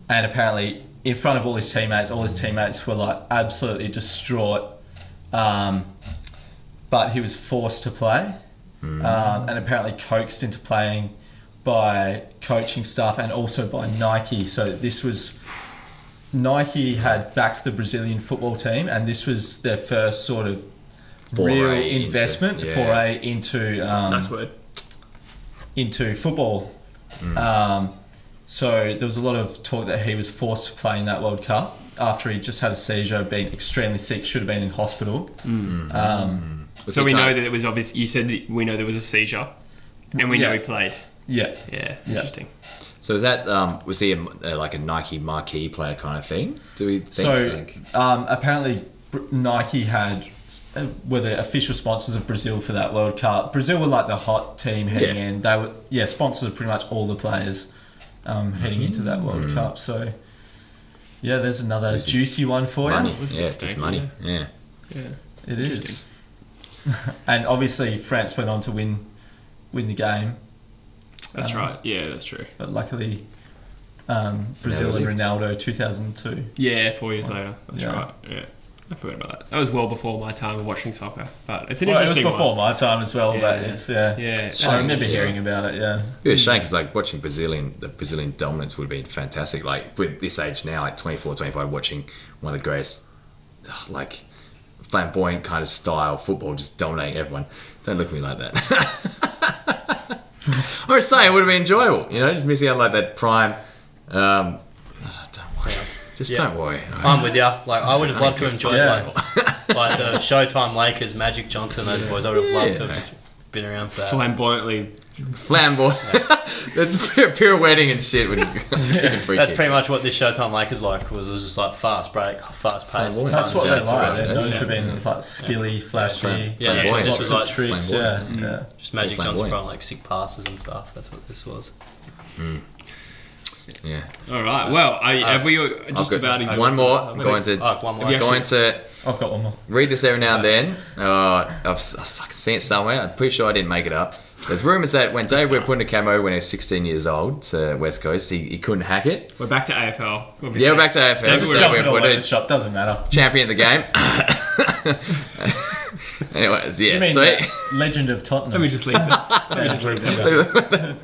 apparently in front of all his teammates were like absolutely distraught. But he was forced to play, and apparently coaxed into playing by coaching staff and also by Nike. So this was, Nike had backed the Brazilian football team, and this was their first sort of real investment foray into nice word, into football. So there was a lot of talk that he was forced to play in that World Cup after he just had a seizure, being extremely sick, should have been in hospital. So we know that it was obvious. You said that we know there was a seizure, and we know he played. Yeah. Interesting. So is that was he like a Nike marquee player kind of thing? Do we think? So apparently Nike had were the official sponsors of Brazil for that World Cup. Brazil were like the hot team heading in. They were sponsors of pretty much all the players heading into that World Cup. So yeah, there's another juicy one for money. you. Yeah, it's just money. Yeah, it is. And obviously France went on to win the game. That's right. Yeah, that's true. But luckily, Brazil and Ronaldo 2002. Yeah, 4 years later. That's right. Yeah. I forgot about that. That was well before my time of watching soccer, but it's an interesting one. It was before my time as well, but it's I remember hearing about it. Yeah, it was a shame because like watching the Brazilian dominance would have been fantastic. Like with this age now, like 24, 25, watching one of the greatest, like flamboyant kind of style football, just dominating everyone. Don't look at me like that. I was saying it would have been enjoyable, you know, just missing out like that prime. Don't worry. I'm with you. Like I would have loved to enjoy like the Showtime Lakers, Magic Johnson, those boys. I would have loved to have just been around for that. Flamboyant. That's pirouetting and shit. That's pretty much what this Showtime Lakers like was. It was just like fast break, fast pace. That's what they're like. They're known for being like skilly, flashy, lots of tricks. Yeah. Just Magic Johnson throwing like sick passes and stuff. That's what this was. Yeah. All right. Well, have we just about exhausted? One more. I'm going to. I've got one more. Read this every now and then. I've fucking seen it somewhere. I'm pretty sure I didn't make it up. There's rumours that when Dave were putting a camo when he was 16 years old to West Coast, he couldn't hack it. We're back to AFL. Obviously. Yeah, we're back to AFL. Just jumping all over the shop. Doesn't matter. Champion of the game. Anyways, yeah. You mean legend of Tottenham? Let me just leave that.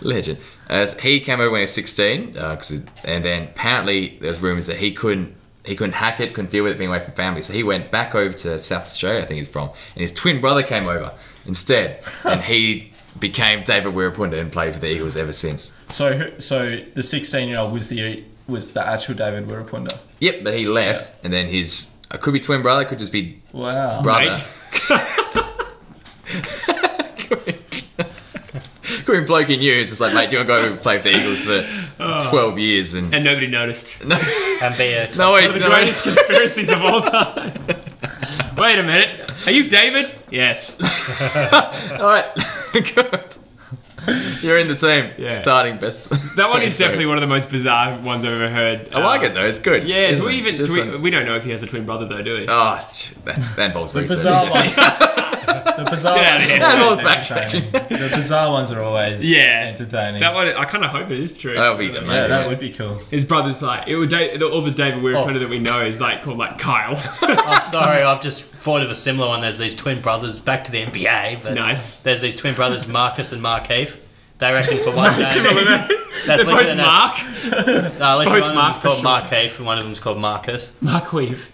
Legend. As he came over when he was 16, and then apparently there's rumours that he couldn't hack it, couldn't deal with it being away from family, so he went back over to South Australia, I think he's from, and his twin brother came over instead, and he became David Wirapunda and played for the Eagles ever since. So the 16-year-old was the actual David Wirapunda. Yep, but he left, and then his could be twin brother, could just be brother. Could be bloke he knew. It's just like, mate, do you want to go play for the Eagles for 12 years and nobody noticed. And be one of the greatest conspiracies of all time. Wait a minute. Are you David? Yes. All right. Good. You're in the team. Yeah. Starting best. That one is definitely one of the most bizarre ones I've ever heard. I like it though. It's good. Yeah. We don't know if he has a twin brother though, do we? Oh, that involves research. The bizarre ones are always entertaining. That one, I kind of hope it is true. That would be amazing. Yeah, that would be cool. His brother's like, all the David Wirapunda that we know is like called like Kyle. I'm sorry, I've just thought of a similar one. There's these twin brothers, back to the NBA. But nice. There's these twin brothers, Marcus and Mark Heath. They reckon for one game. They're both Mark. No, one of them's called Mark Heath and one of them's called Marcus. Mark Heath.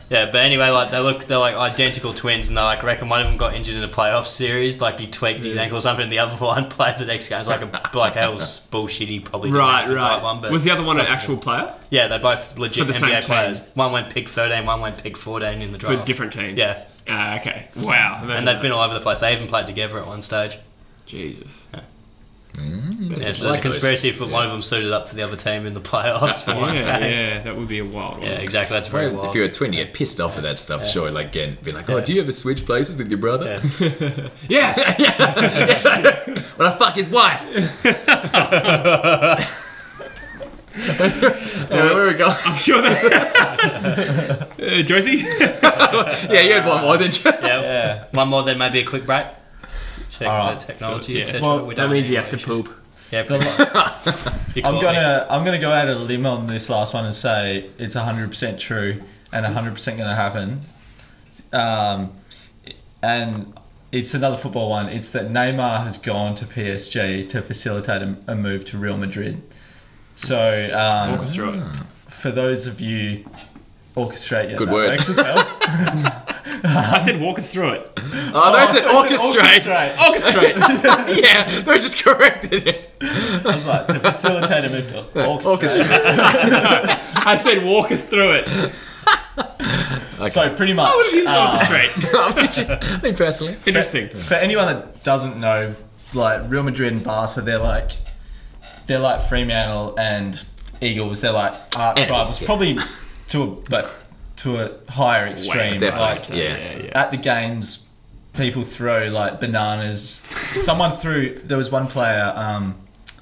Yeah, but anyway, like they're like identical twins, and they like reckon one of them got injured in a playoff series, like he tweaked his ankle or something, and the other one played the next game. It's like that was bullshitty, probably right. Type one, but was the other one an actual player? Yeah, they're both legit NBA players. Team. One went pick 13, one went pick 14 in the draft. For different teams. Yeah. Okay. Wow. And they've been all over the place. They even played together at one stage. Jesus. Yeah. So there's a conspiracy for one of them suited up for the other team in the playoffs. Yeah, that would be a wild one. Yeah, exactly. That's very wild. If you're a twin, you get pissed off at that stuff. Yeah. Sure, like be like, oh, do you ever switch places with your brother? Yeah. Yes. Yes, I do. When I fuck his wife. Where are we going? I'm sure that. Joycey. Yeah, you had one more, didn't you? Yeah. One more, then maybe a quick break. Check the technology, etc. Well, that means he has to poop. Yeah, I'm gonna go out on a limb on this last one and say it's 100% true and 100% gonna happen. And it's another football one. It's that Neymar has gone to PSG to facilitate a move to Real Madrid. So orchestrate. For those of you, orchestrate. Yeah, good word. Works as well. I said walk us through it. I said orchestrate. Orchestrate. Yeah, they just corrected it. I was like, to facilitate a move to orchestrate. I said walk us through it. Okay. So pretty much. I would have used orchestrate. Me personally. Interesting. For anyone that doesn't know, like Real Madrid and Barca, they're like Fremantle and Eagles. They're like arch rivals. Probably to to a higher extreme. Definitely. Like, at the games, people throw like bananas. Someone threw. There was one player,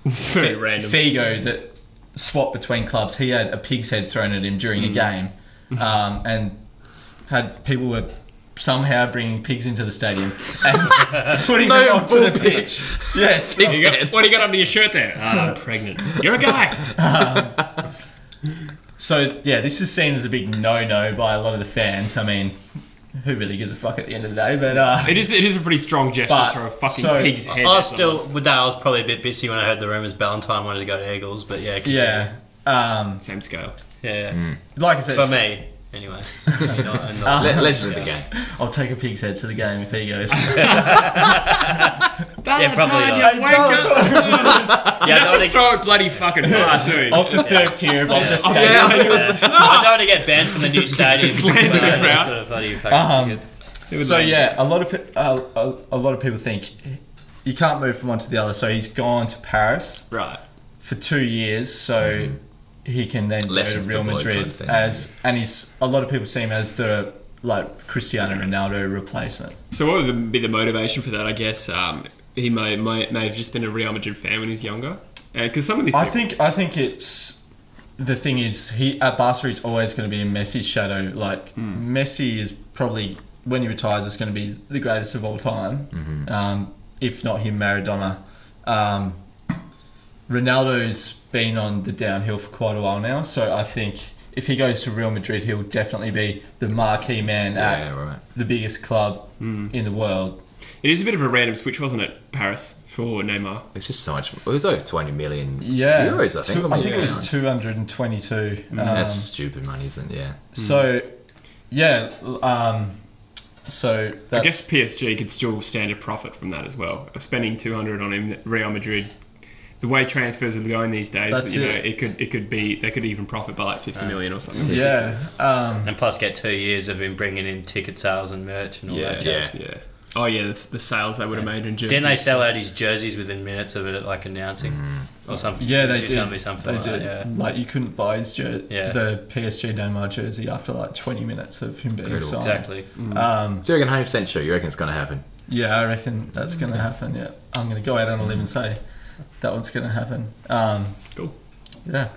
It's very random. Figo, that swapped between clubs. He had a pig's head thrown at him during a game, and had people were somehow bringing pigs into the stadium and putting them onto the pitch. Yes. What do you got under your shirt there? I'm pregnant. You're a guy. So yeah, this is seen as a big no-no by a lot of the fans. I mean, who really gives a fuck at the end of the day? But it is a pretty strong gesture for a fucking pig's head. I was probably a bit busy when I heard the rumours Ballantyne wanted to go to Eagles, but yeah, continue. Same scale. Yeah. Like I said, for me. Anyway, legend of the game. I'll take a pig's head to the game if he goes. Probably not. Yeah, don't throw it bloody fucking hard too. Off the third tier of Optus Stadium. I don't want to get banned from the new stadium. So yeah, a lot of people think you can't move from one to the other. So he's gone to Paris, right, for 2 years. So. He can then go to Real Madrid and he's a lot of people see him as the Cristiano Ronaldo replacement. So what would be the motivation for that? I guess he may have just been a Real Madrid fan when he was younger. Because some of these, I think it's the thing is at Barca he's always going to be in Messi's shadow. Like Messi is probably when he retires is going to be the greatest of all time. If not him, Maradona. Ronaldo's been on the downhill for quite a while now, so I think if he goes to Real Madrid, he'll definitely be the marquee man at the biggest club in the world. It is a bit of a random switch, wasn't it, Paris, for Neymar? It's just so much. It was over 20 million euros, I think. I think it was 222. That's stupid money, isn't it? Yeah. So, so that's, I guess PSG could still stand a profit from that as well. Spending 200 on him, Real Madrid. The way transfers are going these days, it could be they could even profit by like 50 million or something. And plus get 2 years of him bringing in ticket sales and merch and all that. Yeah. Oh yeah, the sales they would have made in jerseys. Didn't they sell out his jerseys within minutes of it, like announcing or something? Yeah, they did. Tell me something they like did. That, yeah. Like you couldn't buy his the PSG Neymar jersey after like 20 minutes of him being signed. Exactly. So you reckon 100% sure? You reckon it's going to happen? Yeah, I reckon that's going to happen. Yeah, I'm going to go out on a limb and say that one's going to happen. Cool. Yeah.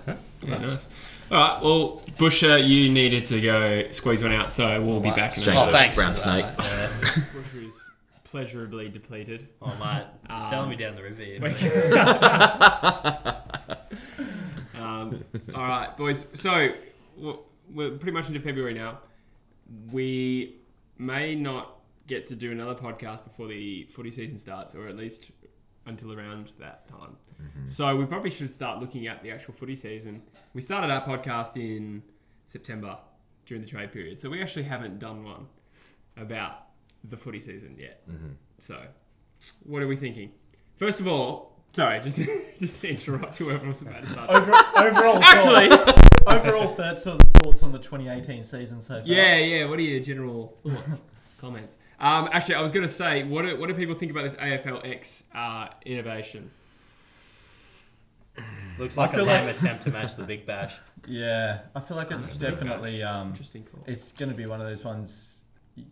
Nice. All right. Well, Busher, you needed to go squeeze one out, so we'll be back in a minute. Thanks. Brown snake. Busher is pleasurably depleted. Oh, mate. Selling me down the river here. All right, boys. So we're pretty much into February now. We may not get to do another podcast before the footy season starts, or at least until around that time. So we probably should start looking at the actual footy season. We started our podcast in September during the trade period, so we actually haven't done one about the footy season yet. So what are we thinking? First of all, sorry, just to interrupt whoever was about to start. Overall thoughts on the 2018 season so far. Yeah. What are your general thoughts, comments? Actually, I was going to say, what do people think about this AFLX innovation? Looks like a lame attempt to match the Big Bash. Yeah, I feel like it's definitely interesting call. It's going to be one of those ones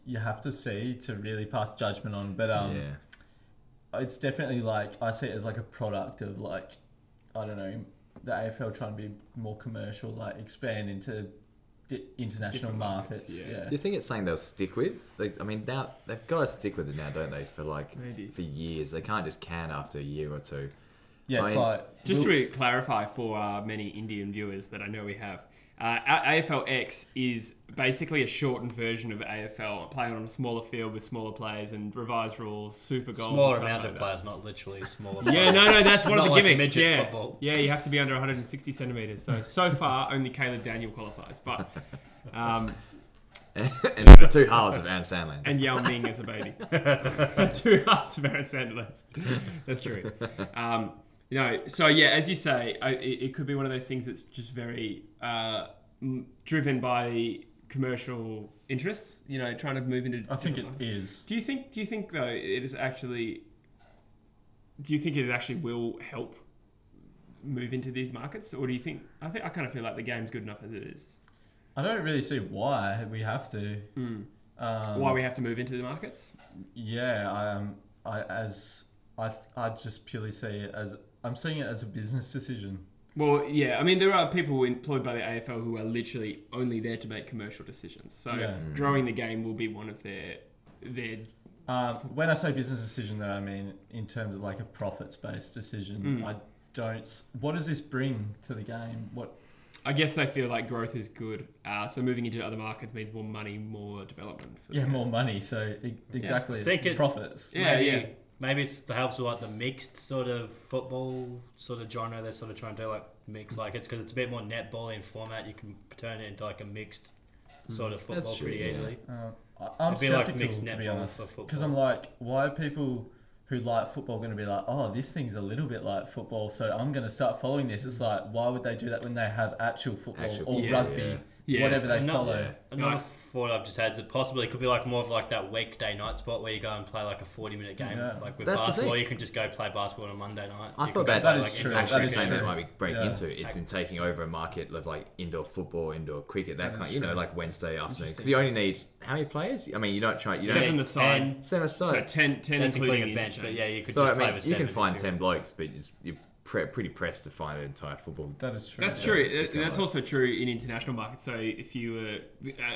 you have to see to really pass judgment on. But it's definitely like I see it as like a product of like I don't know the AFL trying to be more commercial, like expand into international markets. Yeah. Do you think it's something they'll stick with? Like, I mean, now they've got to stick with it now, don't they? For for years, they can't just can after a year or two. Yeah, it's like just to clarify for many Indian viewers that I know we have, AFLX is basically a shortened version of AFL, playing on a smaller field with smaller players and revised rules, super goals. Smaller amount of players, not literally smaller. Yeah, no, that's one of the gimmicks. Yeah, football. Yeah, you have to be under 160 centimeters. So far, only Caleb Daniel qualifies, but. And the two halves of Aaron Sandland. And Yao Ming as a baby. 2 halves of Aaron Sandland. That's true. So yeah, as you say, it could be one of those things that's just very driven by commercial interests. You know, trying to move into. I think it is. Do you think though it is actually? Do you think it actually will help move into these markets, or do you think? I kind of feel like the game's good enough as it is. I don't really see why we have to. Why we have to move into the markets? Yeah, I just purely see it as I'm seeing it as a business decision. Well, yeah, I mean, there are people employed by the AFL who are literally only there to make commercial decisions. So growing the game will be one of their. When I say business decision, though, I mean in terms of like a profits-based decision. I don't. What does this bring to the game? What? I guess they feel like growth is good. So moving into other markets means more money, more development. More money. So exactly, it's profits. Maybe it helps with like the mixed sort of football sort of genre. They're sort of trying to do like mix, like it's because it's a bit more netballing format. You can turn it into like a mixed sort of football pretty easily. I'm skeptical, to be honest, because I'm like, why are people who like football going to be like, oh, this thing's a little bit like football, so I'm going to start following this? It's like, why would they do that when they have actual football or rugby, whatever they follow? Another thought I've just had is it possibly could be like more of like that weekday night spot where you go and play like a 40-minute game. Like with basketball, you can just go play basketball on a Monday night. I thought that is true. Actually, something that might be breaking into it's in taking over a market of like indoor football, indoor cricket, that kind. Like Wednesday afternoon, because you only need how many players? I mean, you don't try. You don't seven aside. So 10 including a bench. But yeah, you could just play with 7. You can find 10 blokes, but you're pretty pressed to find the entire football. That is true. That's true. That's also true in international markets. So if you were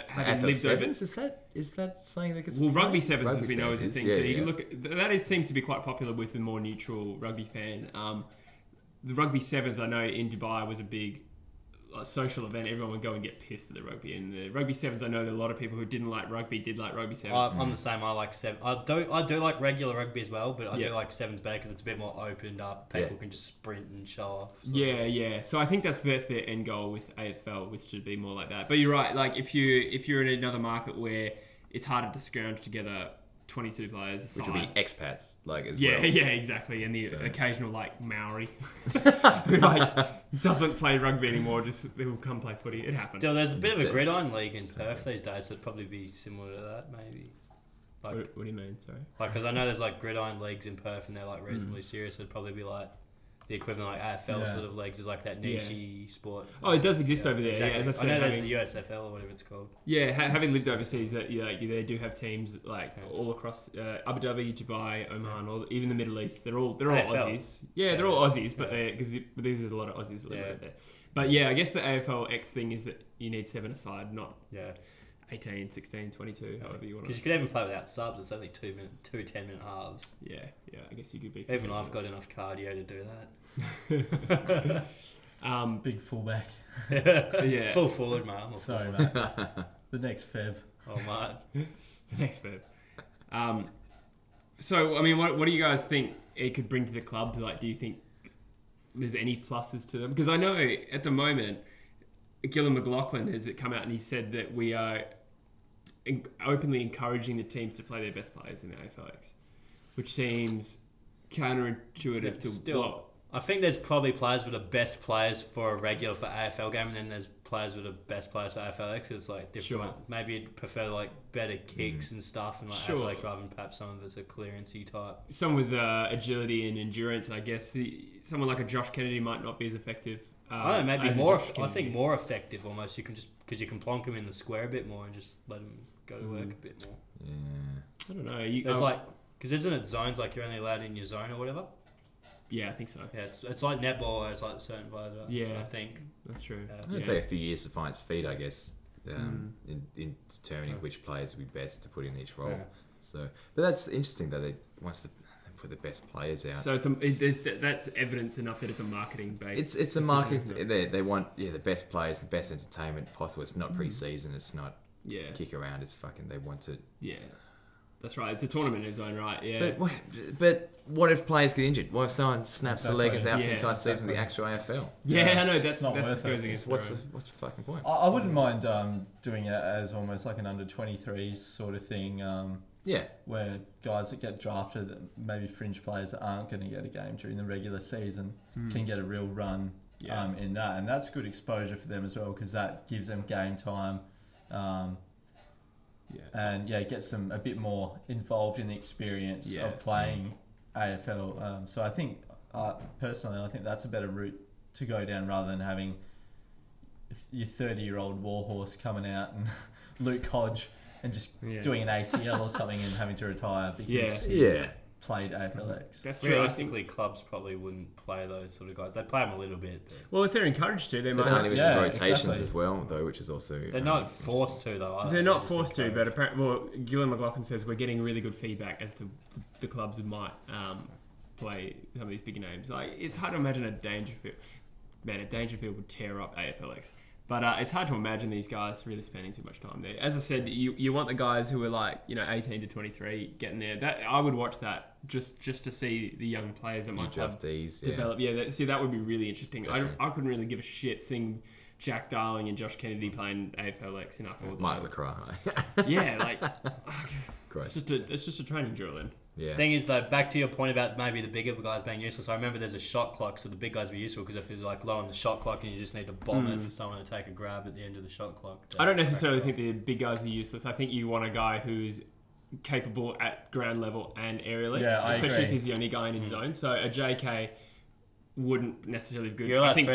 having lived over, is that something that gets rugby sevens, as we know, is a thing. So you can look. That seems to be quite popular with the more neutral rugby fan. The rugby sevens, I know in Dubai was a big social event. Everyone would go and get pissed at the rugby. And the rugby sevens, I know that a lot of people who didn't like rugby did like rugby sevens. I'm the same. I like seven. I do like regular rugby as well, but I do like sevens better because it's a bit more opened up. People can just sprint and show off. So. Yeah. So I think that's their end goal with AFL, which should be more like that. But you're right. Like if you're in another market where it's harder to scrounge together 22 players aside, which would be expats, like as well. Yeah, exactly. And the occasional like Maori who like doesn't play rugby anymore, just they will come play footy. It happens. Still, there's a bit of a gridiron league in Perth these days, so it'd probably be similar to that, maybe. Like, what do you mean? Sorry. Like, because I know there's like gridiron leagues in Perth, and they're like reasonably serious. So it'd probably be like the equivalent like AFL sort of leagues is like that niche sport. Oh, it does exist over there. Exactly. Yeah, as I said, I know there's the USFL or whatever it's called. Yeah, having lived overseas, that they do have teams like all across Abu Dhabi, Dubai, Oman, or even the Middle East. They're all Aussies. Yeah, they're all Aussies, but because there's a lot of Aussies that live over there. But yeah, I guess the AFLX thing is that you need 7 aside, not 18, 16, 22, however you want to. Because you could even play without subs. It's only 2 10-minute halves. Yeah. I guess you could be. Even I've got enough cardio to do that. Big fullback. Yeah. Full forward, mate. Sorry, mate. The next Fev. Oh, mate. The next Fev. So, I mean, what do you guys think it could bring to the club? Like, do you think there's any pluses to them? Because I know at the moment, Gillon McLaughlin has come out and he said that we are openly encouraging the teams to play their best players in the AFLX, which seems counterintuitive to what. I think there's probably players with the best players for a regular for AFL game, and then there's players with the best players for AFLX. It's like different. Sure. Maybe you'd prefer like better kicks and stuff, and like AFLX rather than perhaps some of it's a clearancey type. Some with agility and endurance, I guess. Someone like a Josh Kennedy might not be as effective. I don't know, maybe more. I think more effective almost. You can just because you can plonk him in the square a bit more and just let him go to work a bit more. Yeah, I don't know. It's like because isn't it zones like you're only allowed in your zone or whatever? Yeah, I think so. Yeah, it's like netball. Where it's like certain players. Right? Yeah, so I think that's true. It'll take a few years to find its feet, I guess, in determining which players would be best to put in each role. Yeah. So, but that's interesting that once they put the best players out. So that's evidence enough that it's a marketing based. It's a marketing. They want the best players, the best entertainment possible. It's not pre-season. It's not kick around. It's fucking. They want to. Yeah. That's right. It's a tournament in its own right. Yeah. But what if players get injured? What if someone snaps the leg and is out for the entire season of the actual AFL? Yeah, I know. That's not worth it. What's the fucking point? I wouldn't mind doing it as almost like an under-23s sort of thing. Where guys that get drafted, maybe fringe players that aren't going to get a game during the regular season, can get a real run in that, and that's good exposure for them as well because that gives them game time. And it gets them a bit more involved in the experience of playing AFL. So I think, personally, I think that's a better route to go down rather than having your 30-year-old warhorse coming out and Luke Hodge and just doing an ACL or something and having to retire because he played AFLX. That's true. Realistically, clubs probably wouldn't play those sort of guys. They play them a little bit. But... Well, if they're encouraged to, they might have rotations as well, though, which is also... They're not forced to, though. They're not forced to, but apparently, Gillen McLaughlin says we're getting really good feedback as to the clubs that might play some of these bigger names. Like, it's hard to imagine a Dangerfield. Man, a Dangerfield would tear up AFLX. But it's hard to imagine these guys really spending too much time there. As I said, you want the guys who are like 18 to 23 getting there. That I would watch that just to see the young players that might develop. That would be really interesting. I couldn't really give a shit seeing Jack Darling and Josh Kennedy playing AFLX in AFL. Mike LaCroix. It's just a training drill then. Yeah. Thing is, though, back to your point about maybe the bigger guys being useless, I remember there's a shot clock, so the big guys be useful because if it's like low on the shot clock and you just need to bomb it for someone to take a grab at the end of the shot clock. I don't necessarily think the big guys are useless. I think you want a guy who's capable at ground level and aerially, especially if he's the only guy in his zone. So a JK wouldn't necessarily be good. I think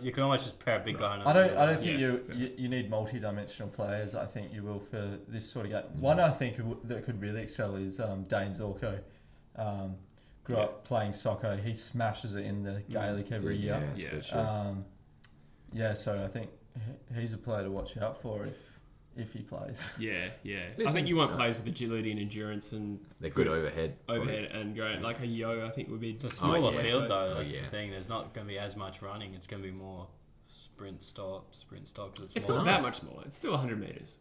you can almost just pair a big guy. I don't think you need multi-dimensional players. I think you will for this sort of game. One I think that could really excel is Dane Zorko. Grew up playing soccer. He smashes it in the Gaelic every year. So I think he's a player to watch out for if he plays. Yeah. I think you want players with agility and endurance and they're good overhead and great. Like a Yo, I think would be. It's a smaller field though. That's the thing. There's not going to be as much running. It's going to be more sprint stop. It's not that much smaller. It's still 100 meters.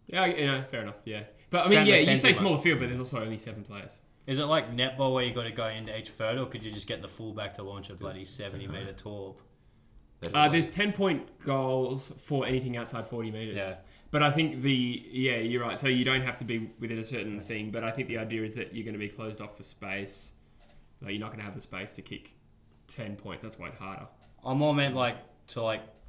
Yeah, fair enough. Yeah, but I mean, you say smaller field, but there's also only 7 players. Is it like netball where you got to go into each third, or could you just get the fullback to launch a bloody 70-meter torp? There's 10-point goals for anything outside 40 metres. Yeah. But I think you're right. So you don't have to be within a certain thing, but I think the idea is that you're going to be closed off for space. Like you're not going to have the space to kick 10 points. That's why it's harder. I more meant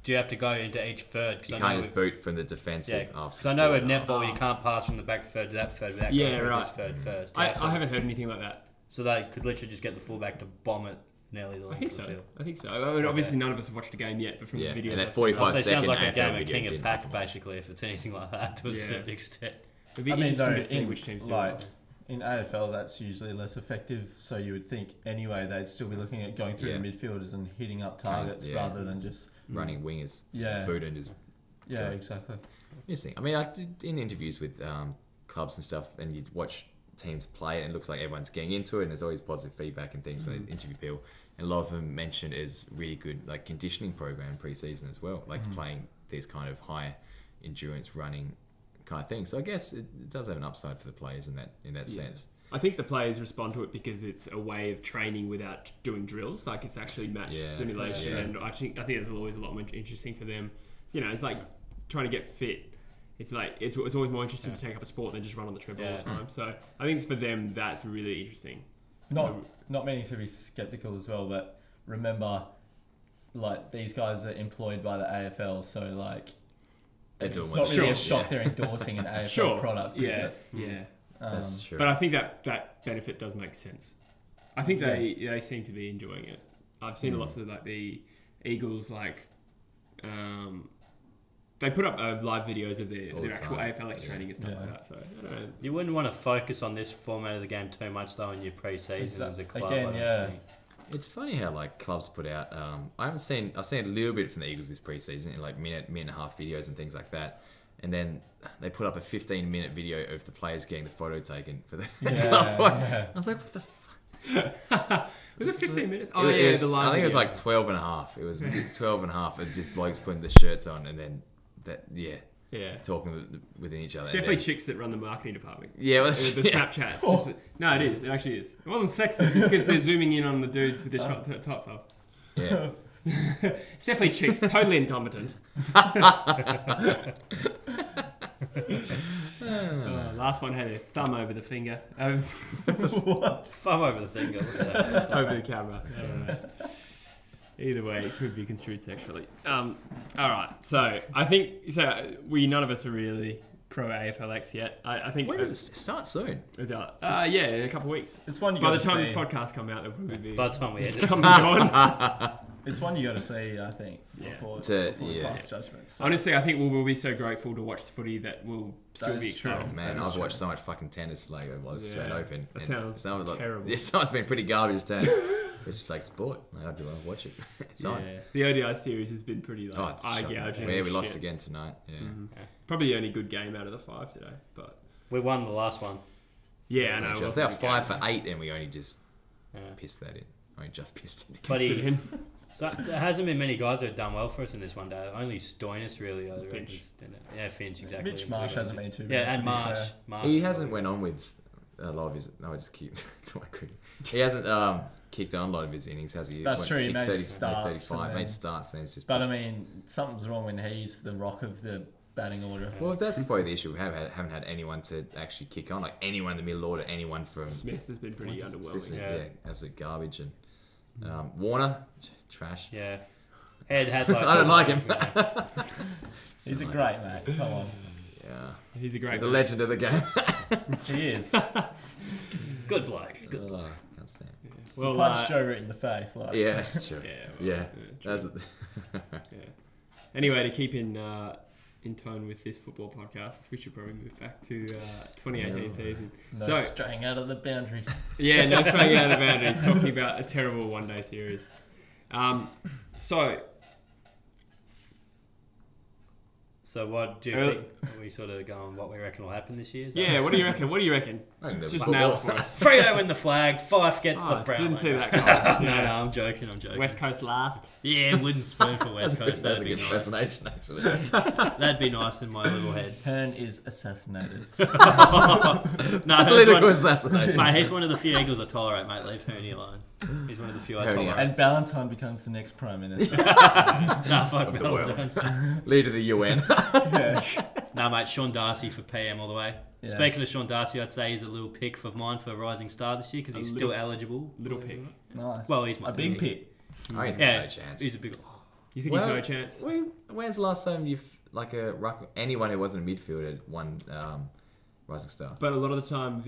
do you have to go into each third? You can't just boot from the defensive after. Because I know with netball you can't pass from the back third to that third without going through this third first. I haven't heard anything like that. So they could literally just get the fullback to bomb it nearly the length of the field. I think so. I mean, obviously none of us have watched a game yet, but from the videos, and that 45 it sounds like a game of King of Pack, basically, if it's anything like that to a certain extent. It'd be interesting to see which teams do it. In AFL, that's usually less effective, so you would think anyway they'd still be looking at going through the midfielders and hitting up targets rather than just running wingers. Boot and just exactly. Interesting. I mean, I did in interviews with clubs and stuff, and you'd watch teams play it, and it looks like everyone's getting into it, and there's always positive feedback and things when they interview people. And a lot of them mention is really good like conditioning program pre-season as well, like playing these kind of high endurance running kind of thing. So I guess it does have an upside for the players in that sense. I think the players respond to it because it's a way of training without doing drills. Like it's actually match simulation, and I think it's always a lot more interesting for them. It's like trying to get fit. It's like it's always more interesting to take up a sport than just run on the treadmill all the time. So I think for them that's really interesting. Not meaning to be skeptical as well, but remember, like these guys are employed by the AFL, so like. It's not really a shock they're endorsing an AFL product, is it? Yeah. That's true. But I think that benefit does make sense. I think they seem to be enjoying it. I've seen lots of like the Eagles they put up live videos of their actual AFLX training and stuff like that. So I don't know. You wouldn't want to focus on this format of the game too much though in your pre-season as a club. Again, It's funny how like clubs put out. I've seen a little bit from the Eagles this preseason in like minute and a half videos and things like that, and then they put up a 15-minute video of the players getting the photo taken for the club. I was like, what the fuck? Was it 15 minutes? Oh I think it was like 12 and a half. It was 12 and a half of just blokes putting the shirts on and then talking within each other. It's definitely chicks that run the marketing department. Yeah, the Snapchats. No, it is. It actually is. It wasn't sexist. It's because they're zooming in on the dudes with the tops off. Yeah. It's definitely chicks. Totally incompetent. Last one had a thumb over the finger. What? Thumb over the finger? Look at that. Over the camera. Either way, it could be construed sexually. All right. So I think none of us are really pro AFLX yet. I think when does it start soon? In a couple of weeks. It's one by the time this podcast comes out, it'll probably be by the time we edit. Come on. It's one you got to see, I think, before we pass judgment. So. Honestly, I think we'll be so grateful to watch footy that we'll still be excited. Oh, man, I've watched so much fucking tennis like straight open. That sounds terrible. Yeah, someone's been pretty garbage tennis. It's just like sport. I'd be like, watch it. It's on. The ODI series has been pretty eye-gouging. Yeah, we lost again tonight. Yeah. Probably the only good game out of the 5 today, but we won the last one. Yeah, I know. It was about 5 for 8, and we only just pissed that in. I mean, just pissed it in. But so there hasn't been many guys that have done well for us in this one day. Only Stoinis really. Finch. Yeah, Finch, exactly. Mitch Marsh hasn't been too bad. Yeah, and Marsh. He hasn't went on with a lot of his... No, I just keep... He hasn't kicked on a lot of his innings, has he? That's true. He made starts. 35, made starts, and it's just... But I mean, something's wrong when he's the rock of the batting order. Well, that's probably the issue. We haven't had anyone to actually kick on. Like anyone in the middle order, anyone from... Smith has been pretty underwhelming. Yeah, absolute garbage. And Warner, trash. Yeah. Head had like... I don't like him. He's a great mate. Come on. Yeah. He's a legend of the game. He is. Good bloke. Good bloke. Can't stand. Yeah. Well, punched Joe Root in the face. Like. Yeah, that's true. Yeah. Anyway, to keep in tone with this football podcast, we should probably move back to 2018 season. No straying out of the boundaries. Yeah, no straying out of the boundaries. Talking about a terrible one-day series. So what do you think? Are we sort of going what we reckon will happen this year? What do you reckon? What do you reckon? Just nail it for us. Freo win the flag. Fife gets the brown. Didn't see that coming. No, I'm joking. West Coast last. Yeah, wooden spoon for West Coast. That'd be nice. Assassination, actually. That'd be nice in my little head. Hearn is assassinated. Political assassination. Mate, he's one of the few Eagles I tolerate, mate. Leave Hearn alone. He's one of the few I tolerate. And Ballantyne becomes the next Prime Minister. Nah, fuck Ballantyne. Leader of the UN. Nah, mate, Sean Darcy for PM all the way. Yeah. Speaking of Sean Darcy, I'd say he's a little pick for mine for Rising Star this year because he's still eligible. Little pick. Nice. Well, he's a big pick. Oh, he's got no chance. He's a big... You think he's no chance? When's the last time you've... Like anyone who wasn't a midfielder won Rising Star? But a lot of the time,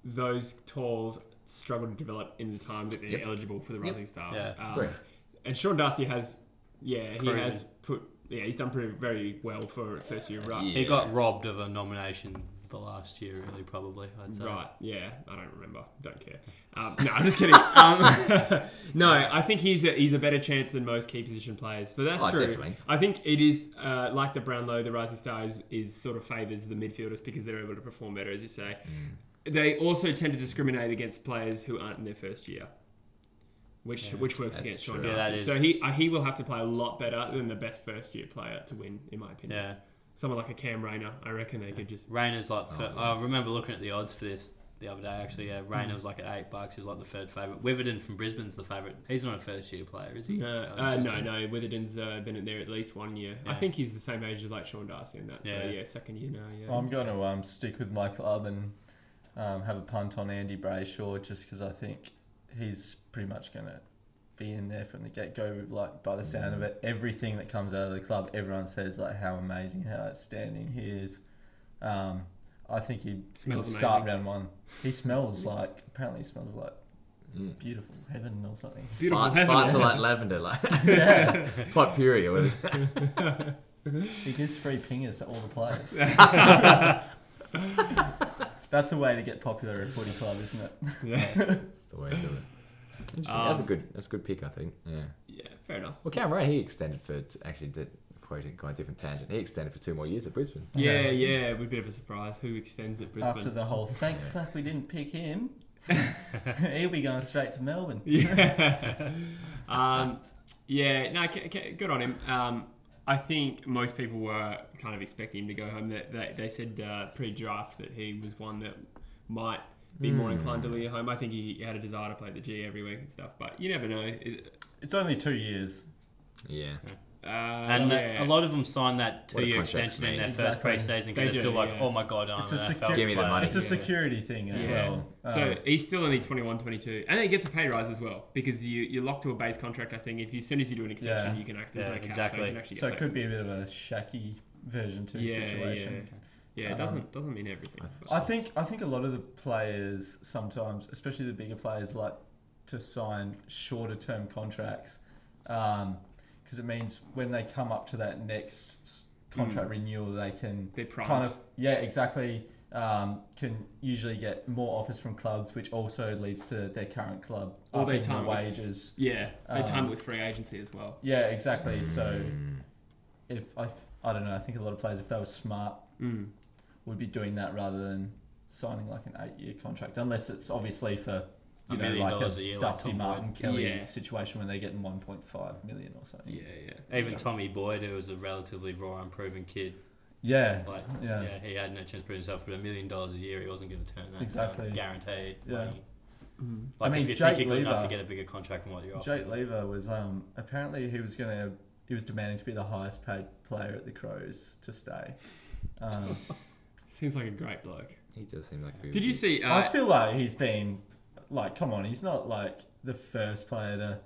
those talls struggle to develop in the time that they're eligible for the Rising Star. Yeah. And Sean Darcy has... Yeah, he has put... Yeah, he's done very well for first year ruck. Yeah. He got robbed of a nomination the last year, really, probably, I'd say. Right, yeah. I don't remember. Don't care. No, I'm just kidding. No, I think he's a better chance than most key position players. But that's true. Definitely. I think it is, like the Brownlow, the Rising Star is sort of favours the midfielders because they're able to perform better, as you say. They also tend to discriminate against players who aren't in their first year. Which works against Sean Darcy. So he will have to play a lot better than the best first year player to win, in my opinion. Yeah. Someone like a Cam Rayner, I reckon they could just... Rayner's like... I remember looking at the odds for this the other day, actually. Yeah, Rayner was like at $8. He was like the third favourite. Witherden from Brisbane's the favourite. He's not a first year player, is he? No. Witherden's been there at least 1 year. Yeah. I think he's the same age as like Sean Darcy in that. So second year now. Yeah. I'm going to stick with my club and have a punt on Andy Brayshaw just because I think he's pretty much going to be in there from the get-go. Like, by the sound of it, everything that comes out of the club, everyone says like how amazing, how outstanding he is. I think he'll start round one. He smells like beautiful heaven or something. Beautiful farts are like lavender, like potpourri or whatever. He gives free pingers to all the players. That's the way to get popular at a footy club, isn't it? Yeah, that's the way to do it. That's a good pick, I think. Yeah, fair enough. Well, Cam Ray, he extended for probably going a different tangent. He extended for 2 more years at Brisbane. Yeah, it would be a bit of a surprise. Who extends at Brisbane? After the whole fuck we didn't pick him. He'll be going straight to Melbourne. Yeah. Good on him. I think most people were kind of expecting him to go home. They said pre-draft that he was one that might be more inclined to leave home. I think he had a desire to play the G every week and stuff, but you never know. It's only 2 years. Yeah. A lot of them signed that 2-year extension in their first pre-season because they're still like, oh my god, give me the money. It's a security thing as well. So he's still only 21, 22. And then he gets a pay rise as well because you're locked to a base contract, I think. As soon as you do an extension, you can act as a cap. Exactly. It could be a bit of a shaky version 2 situation. Yeah, it doesn't mean everything. I think a lot of the players sometimes, especially the bigger players, like to sign shorter term contracts because it means when they come up to that next contract renewal, they can exactly. Can usually get more offers from clubs, which also leads to their current club upping their wages. They time it with free agency as well. Yeah, exactly. So if I don't know, I think a lot of players, if they were smart, would be doing that rather than signing like an 8-year contract, unless it's obviously for like a year, Dusty like Martin Kelly situation when they're getting 1.5 million or something. Even Tommy Boyd, who was a relatively raw, unproven kid. He had no chance to prove himself. For $1 million a year, he wasn't going to turn that guaranteed money. Like, if you're thinking good enough to get a bigger contract than what you're offering. Jake Lever was apparently he was demanding to be the highest paid player at the Crows to stay. Seems like a great bloke. He does seem like. Did you see? I feel like he's been like, come on, he's not like the first player to.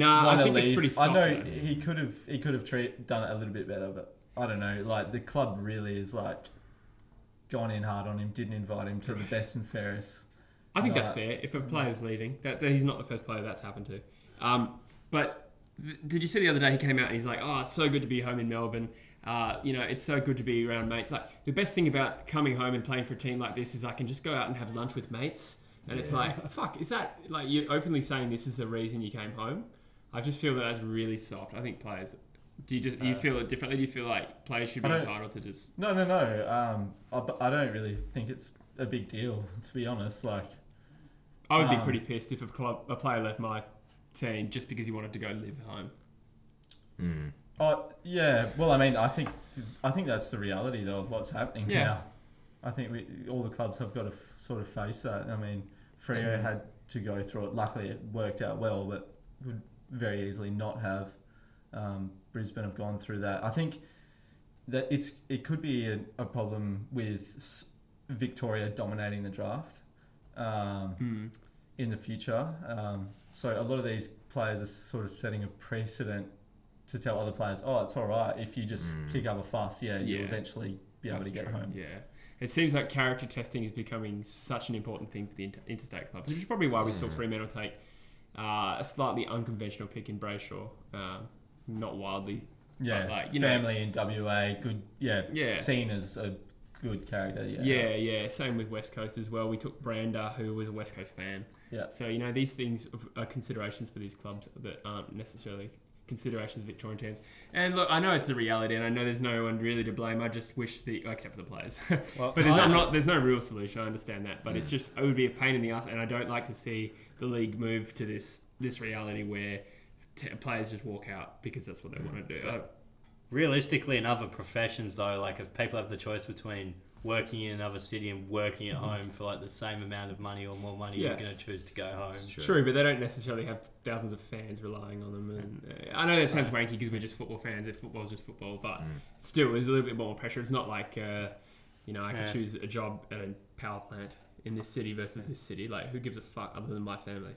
I think it's pretty soft. I know he could have done it a little bit better, but. I don't know, like the club really is like gone in hard on him, didn't invite him to the best and fairest. I think that's fair. If a player's leaving, that he's not the first player that's happened to. But did you see the other day he came out and he's like, oh, it's so good to be home in Melbourne. It's so good to be around mates. Like the best thing about coming home and playing for a team like this is I can just go out and have lunch with mates. And it's like, fuck, is that like you're openly saying this is the reason you came home? I just feel that's really soft. I think players. Do you feel it differently? Do you feel like players should be entitled to just... No. I don't really think it's a big deal, to be honest. Like, I would be pretty pissed if a player left my team just because he wanted to go live home. Well, I mean, I think that's the reality, though, of what's happening now. I think all the clubs have got to sort of face that. I mean, Freo had to go through it. Luckily, it worked out well, but would very easily not have. Brisbane have gone through that. I think that it could be a problem with Victoria dominating the draft in the future. So a lot of these players are sort of setting a precedent to tell other players, oh, it's all right if you just kick up a fuss. You'll eventually be able to get home. Yeah. It seems like character testing is becoming such an important thing for the interstate clubs, which is probably why we saw Fremantle take a slightly unconventional pick in Brayshaw. Not wildly. Yeah, like, family in WA, good. Yeah, seen as a good character. Yeah. Same with West Coast as well. We took Brander, who was a West Coast fan. Yeah. So these things are considerations for these clubs that aren't necessarily considerations of Victorian teams. And look, I know it's the reality, and I know there's no one really to blame. I just wish except for the players. But there's no real solution. I understand that, but it's just it would be a pain in the ass, and I don't like to see the league move to this reality where. Players just walk out because that's what they want to do. Realistically, in other professions, though, like if people have the choice between working in another city and working at home for like the same amount of money or more money, you're going to choose to go home. True, but they don't necessarily have thousands of fans relying on them. And I know that sounds wanky because we're just football fans. If football's just football, but still, there's a little bit more pressure. It's not like I could choose a job at a power plant in this city versus this city. Like, who gives a fuck other than my family?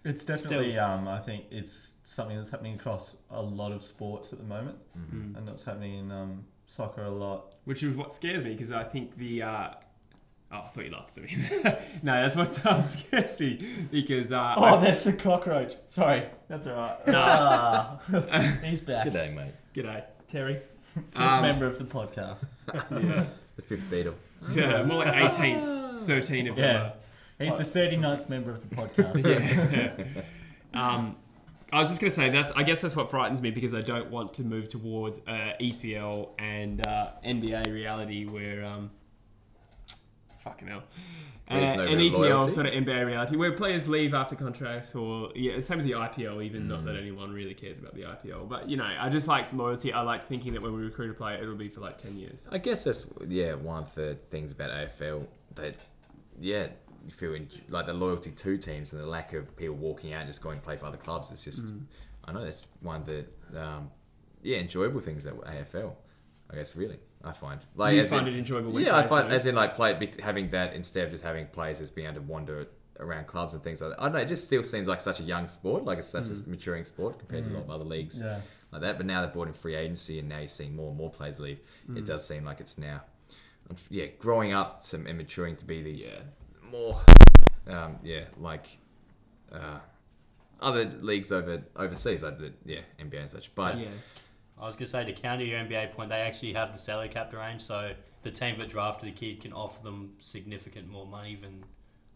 It's definitely, I think it's something that's happening across a lot of sports at the moment, and that's happening in soccer a lot. Which is what scares me, because I think the... I thought you laughed at me. No, that's what scares me, because... that's the cockroach. Sorry, that's all right. Nah. He's back. G'day, mate. G'day. Terry, fifth member of the podcast. The fifth beetle. Yeah, more like 18th, 13 of them. He's the 39th member of the podcast. I was just going to say, I guess that's what frightens me, because I don't want to move towards EPL and NBA reality where... fucking hell. An EPL sort of NBA reality where players leave after contracts, or same with the IPL, even not that anyone really cares about the IPL. But I just like loyalty. I like thinking that when we recruit a player, it'll be for like 10 years. I guess that's one of the things about AFL that you feel like the loyalty to teams and the lack of people walking out and just going to play for other clubs. It's just I know that's one of the enjoyable things at AFL. I guess really, I find you find it enjoyable. I find as in like having that instead of just having players just being able to wander around clubs and things like that. I don't know. It just still seems like such a young sport, like it's such a maturing sport compared to a lot of other leagues like that. But now they've brought in free agency, and now you're seeing more and more players leave. It does seem like it's now, growing up and maturing to be these more, other leagues overseas, like the NBA and such. But I was going to say, to counter your NBA point, they actually have the salary cap range, so the team that drafted the kid can offer them significant more money than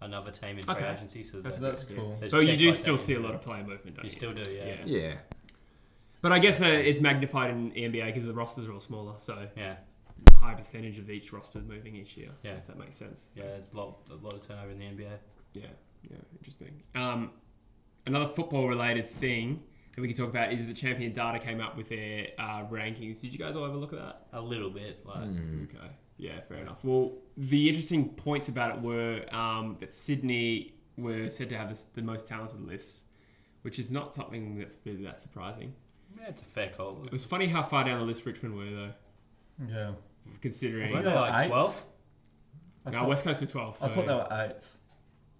another team in free agency. So that's cool. But you do still see a lot of player movement, don't you? You still do, Yeah. But I guess it's magnified in the NBA because the rosters are all smaller, so high percentage of each roster moving each year. Yeah, if that makes sense. Yeah, there's a lot of turnover in the NBA. Yeah, interesting. Another football-related thing that we can talk about is the Champion Data came up with their rankings. Did you guys all have a look at that? A little bit. Okay. Yeah, fair enough. Well, the interesting points about it were that Sydney were said to have the most talented list, which is not something that's really that surprising. Yeah, it's a fair call. It was funny how far down the list Richmond were, though. Yeah. Considering... I think they were like 12? No, West Coast were 12. So... I thought they were 8th.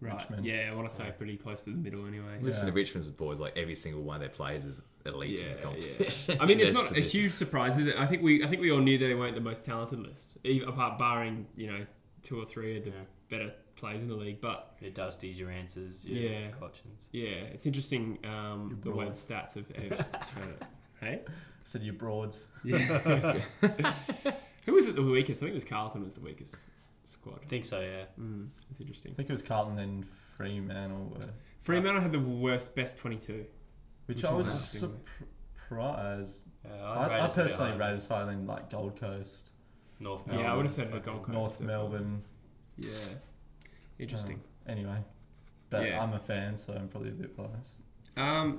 Right. Richmond. Yeah, I want to say pretty close to the middle anyway. Listen to Richmond's boys, like every single one of their players is elite in the competition. I mean, it's not a huge surprise, is it? I think we all knew they weren't the most talented list, apart barring 2 or 3 of the better players in the league. But your Dusties, your Answers, Cotchins. Yeah, it's interesting the way the stats have shown it. Hey, I said your Broads. Yeah. Who was it the weakest? I think it was Carlton was the weakest squad. I think so, yeah. That's interesting. I think it was Carlton then Fremantle. Fremantle had the best 22. Which I was surprised. Yeah, I personally rate as higher than like Gold Coast. North Melbourne. Yeah, I would have said the Gold Coast. North Melbourne. Yeah. Interesting. Anyway. But I'm a fan, so I'm probably a bit biased.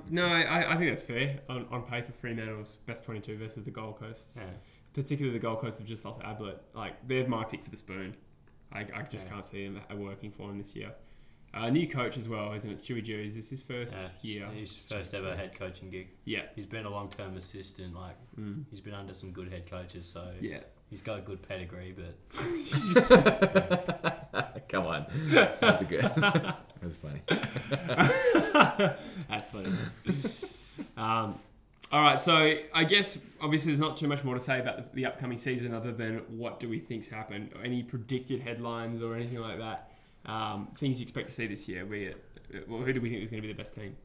No, I think that's fair. On paper, Fremantle's best 22 versus the Gold Coast. Yeah. Particularly the Gold Coast have just lost Ablett. Like, they're my pick for the spoon. I just can't see him working for him this year. New coach as well, isn't it? Stewie G. Is this his first year? His first ever head coaching gig. Yeah. He's been a long-term assistant. He's been under some good head coaches, so he's got a good pedigree, but... Come on. That's good. That's funny. That's funny. All right, so I guess obviously there's not too much more to say about the upcoming season other than what do we think's happened? Any predicted headlines or anything like that? Things you expect to see this year? Who do we think is going to be the best team?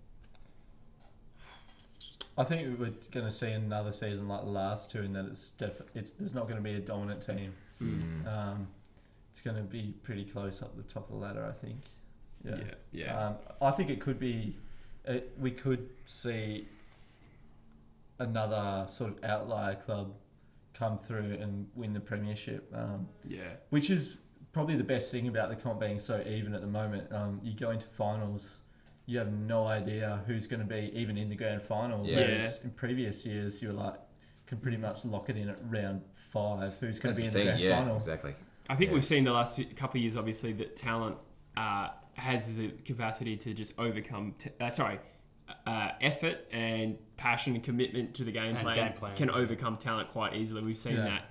I think we're going to see another season like the last two, in that there's not going to be a dominant team. It's going to be pretty close up the top of the ladder, I think. Yeah. I think it could be. We could see another sort of outlier club come through and win the premiership. Which is probably the best thing about the comp being so even at the moment. You go into finals, you have no idea who's going to be even in the grand final. Whereas in previous years, you were like, can pretty much lock it in at round 5. Who's going to be in the grand final? Exactly. I think we've seen the last couple of years, obviously, that talent has the capacity to just overcome... effort and passion and commitment to the game plan can overcome talent quite easily. We've seen that.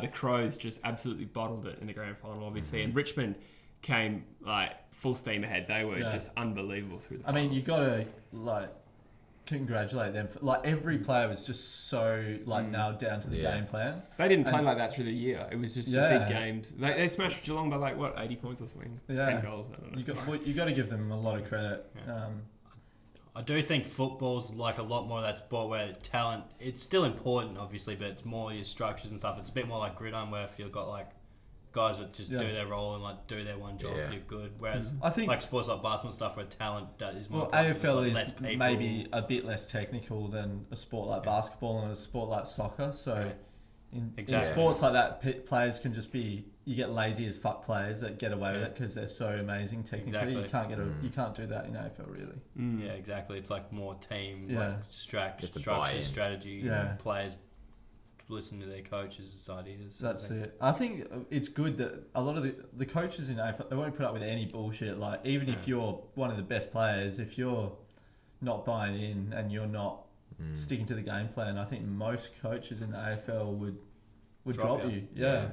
The Crows just absolutely bottled it in the grand final, obviously, and Richmond came like full steam ahead. They were just unbelievable through the finals. I mean, you got to congratulate them. Like every player was just so nailed down to the game plan. They didn't play like that through the year. It was just the big games. They smashed Geelong by 80 points or something. 10 goals. I don't know. You got to give them a lot of credit. I do think football's like a lot more of that sport where talent, it's still important obviously, but it's more your structures and stuff. It's a bit more like gridiron where if you've got like guys that just do their role and like do their one job, you're good. Whereas I think like sports like basketball and stuff where talent is more AFL is maybe a bit less technical than a sport like basketball and a sport like soccer. So in sports like that, players can just be, you get lazy as fuck players that get away with it because they're so amazing technically. Exactly. You can't do that in AFL really. Yeah, exactly. It's like more team, like structure, strategy. Players listen to their coaches' ideas. That's it. I think it's good that a lot of the coaches in AFL, they won't put up with any bullshit. Like even if you're one of the best players, if you're not buying in and you're not sticking to the game plan, I think most coaches in the AFL would drop you. Yeah.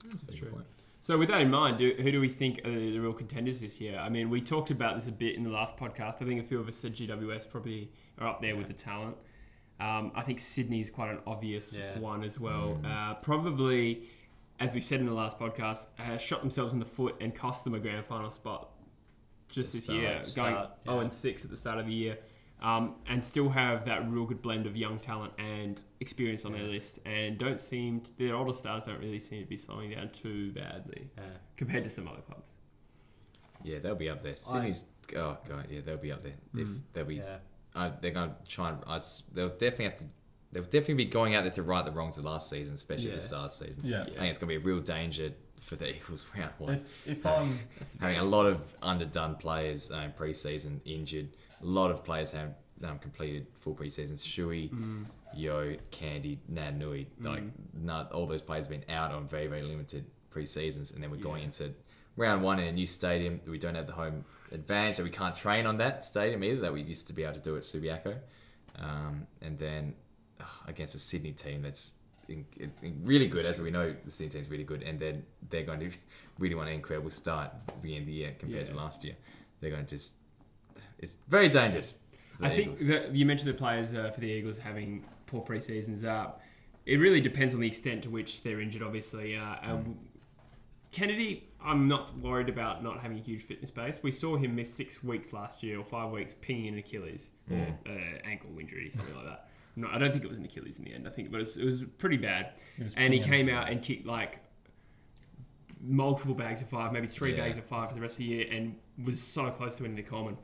That's true. Point. So with that in mind, who do we think are the real contenders this year? I mean, we talked about this a bit in the last podcast. I think a few of us said GWS probably are up there with the talent. I think Sydney's quite an obvious one as well. Probably, as we said in the last podcast, shot themselves in the foot and cost them a grand final spot just this year, going 0-6 at the start of the year, and still have that real good blend of young talent and experience on their list, and their older stars don't really seem to be slowing down too badly compared to some other clubs. Yeah, they'll be up there. Sydney's, they'll be up there. They're going to try and, they'll definitely be going out there to right the wrongs of last season, especially the start of the season. I think it's going to be a real danger for the Eagles round one. If I'm having a lot of underdone players pre-season injured, a lot of players have completed full pre-seasons. Shuey, Yo, Candy, Nui, all those players have been out on very, very limited pre-seasons, and then we're going into round one in a new stadium. We don't have the home advantage, that we can't train on that stadium either, that we used to be able to do at Subiaco. And then against a Sydney team that's really good, as we know the Sydney team's really good, and then they're going to really want an incredible start at the beginning of the year compared to last year. They're going to it's very dangerous. I think that you mentioned the players for the Eagles having poor pre-seasons. It really depends on the extent to which they're injured, obviously. Kennedy, I'm not worried about not having a huge fitness base. We saw him miss 6 weeks last year, or 5 weeks, pinging an Achilles or ankle injury, something like that. No, I don't think it was an Achilles in the end. I think it was pretty bad. He came out and kicked like multiple bags of 5, maybe 3 bags of 5 for the rest of the year, and was so close to winning the Coleman.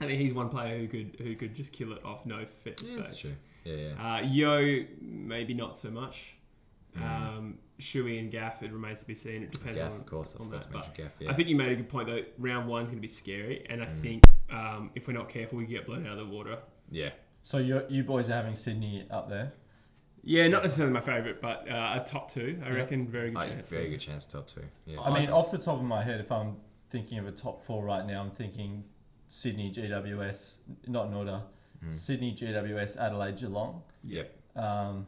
I think he's one player who could just kill it off no fitness base. That's true. Yeah. Yo, maybe not so much. Shuey and Gaff, it remains to be seen. It depends Gaff, of course. on that. But Gaff, I think you made a good point though. Round one's going to be scary, and I think if we're not careful, we get blown out of the water. Yeah. So you boys are having Sydney up there? Yeah, not necessarily my favourite, but a top 2, I reckon. Very good chance. Very good chance, top 2. Yeah. I mean, off the top of my head, if I'm thinking of a top 4 right now, I'm thinking Sydney, GWS, not in order. Sydney, GWS, Adelaide, Geelong. Yep. 100%.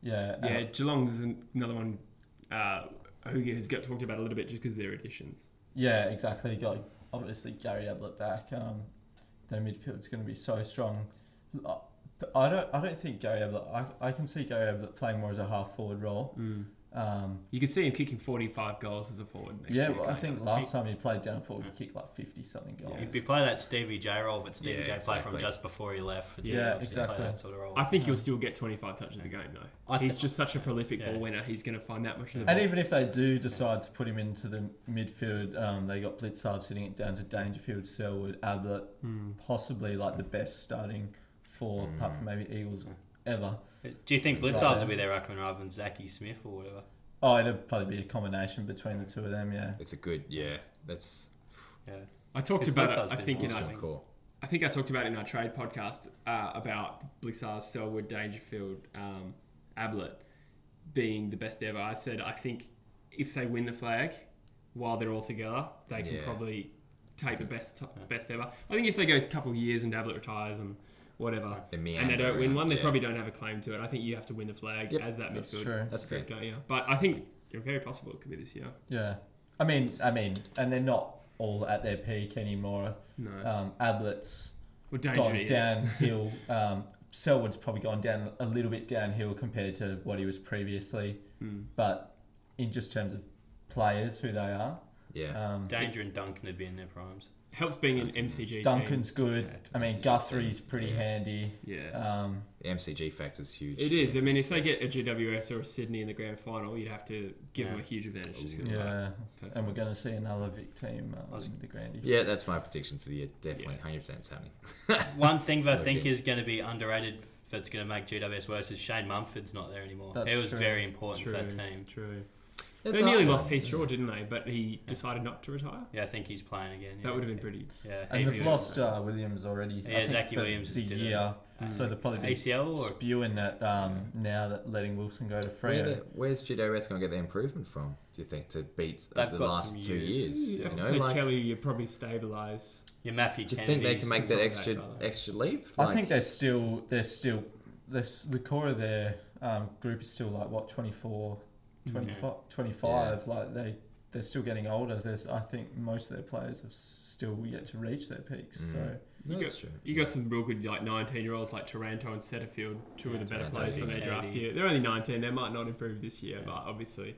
Yeah, Geelong's another one who has got talked about a little bit just because of their additions. Yeah, exactly. Got obviously Gary Ablett back. Their midfield's going to be so strong. I don't think Gary Ablett. I can see Gary Ablett playing more as a half forward role. You can see him kicking 45 goals as a forward. Next year, I think last time he played down forward, he kicked like 50 something goals. He'd be playing that Stevie J role, but Stevie J played from just before he left. Exactly. That sort of role. I think he'll still get 25 touches a game though. He's just such a prolific ball winner. He's going to find that much of the ball. And even if they do decide to put him into the midfield, they got Blitzard sitting it down to Dangerfield, Selwood, Ablett, possibly like the best starting 4, apart from maybe Eagles ever. Do you think Blitzard will be there rather than Zachy Smith or whatever? Oh, it'll probably be a combination between the two of them. Yeah, it's a good. That's. Yeah, I talked about it. I think I talked about it in our trade podcast about Blitzard, Selwood, Dangerfield, Ablett being the best ever. I said I think if they win the flag while they're all together, they can probably take the best ever. I think if they go a couple of years and Ablett retires and whatever, and they don't win one, they probably don't have a claim to it. I think you have to win the flag as that midfield. That's true. That's fair. Yeah. But I think it's very possible it could be this year. Yeah. I mean, and they're not all at their peak anymore. No. Ablett's gone downhill. Selwood's probably gone down a little bit downhill compared to what he was previously. But in just terms of players, who they are. Yeah. Danger and Duncan would be in their primes. Helps being an MCG Duncan's team. good. I mean, Guthrie's pretty handy. Yeah. The MCG factor's huge. It is. I mean, if they get a GWS or a Sydney in the grand final, you'd have to give them a huge advantage. Just and we're going to see another Vic team in the Grandy. Yeah, that's my prediction for the year. Definitely, 100% it's happening. One thing that I think is going to be underrated that's going to make GWS worse is Shane Mumford's not there anymore. He was very important for that team. True. They nearly lost Heath Shaw, didn't they? But he decided not to retire. Yeah, I think he's playing again. That would have been pretty. Yeah, and they've lost Williams already. Yeah, Zachy Williams the year, so they'll probably be ACL spewing that now that letting Wilson go to Freo. Where's GWS going to get the improvement from? Do you think to beat the last 2 years? Kelly, you probably stabilise. Your Matthew. Do you think they can make that extra leap? I think they're still the core of their group is still like what 24. 25, like they're still getting older. I think most of their players have still yet to reach their peaks. So you got some real good like 19-year-olds like Taranto and Setterfield, two of the better players from their draft year. They're only 19. They might not improve this year, but obviously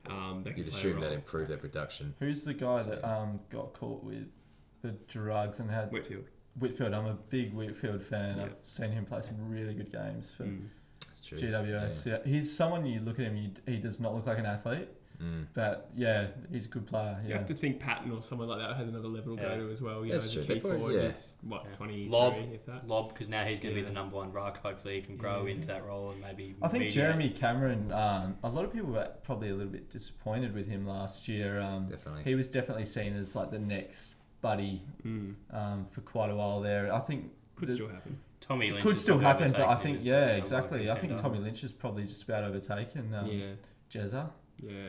they can you'd assume that improve their production. Who's the guy that got caught with the drugs and had Whitfield. I'm a big Whitfield fan. I've seen him play some really good games for GWS. Yeah. He's someone you look at him, he does not look like an athlete. But he's a good player. You have to think Patton or someone like that has another level to go to as well. You That's know, true. key forward is 23 if that. Lob, because now he's going to be the number one ruck. Hopefully he can grow into that role and maybe. I think Jeremy Cameron. A lot of people were probably a little bit disappointed with him last year. Definitely, he was definitely seen as like the next buddy for quite a while there. I think could still happen. Tommy Lynch could still happen, but I think exactly. I think Tommy Lynch is probably just about overtaken. Jezza. Yeah.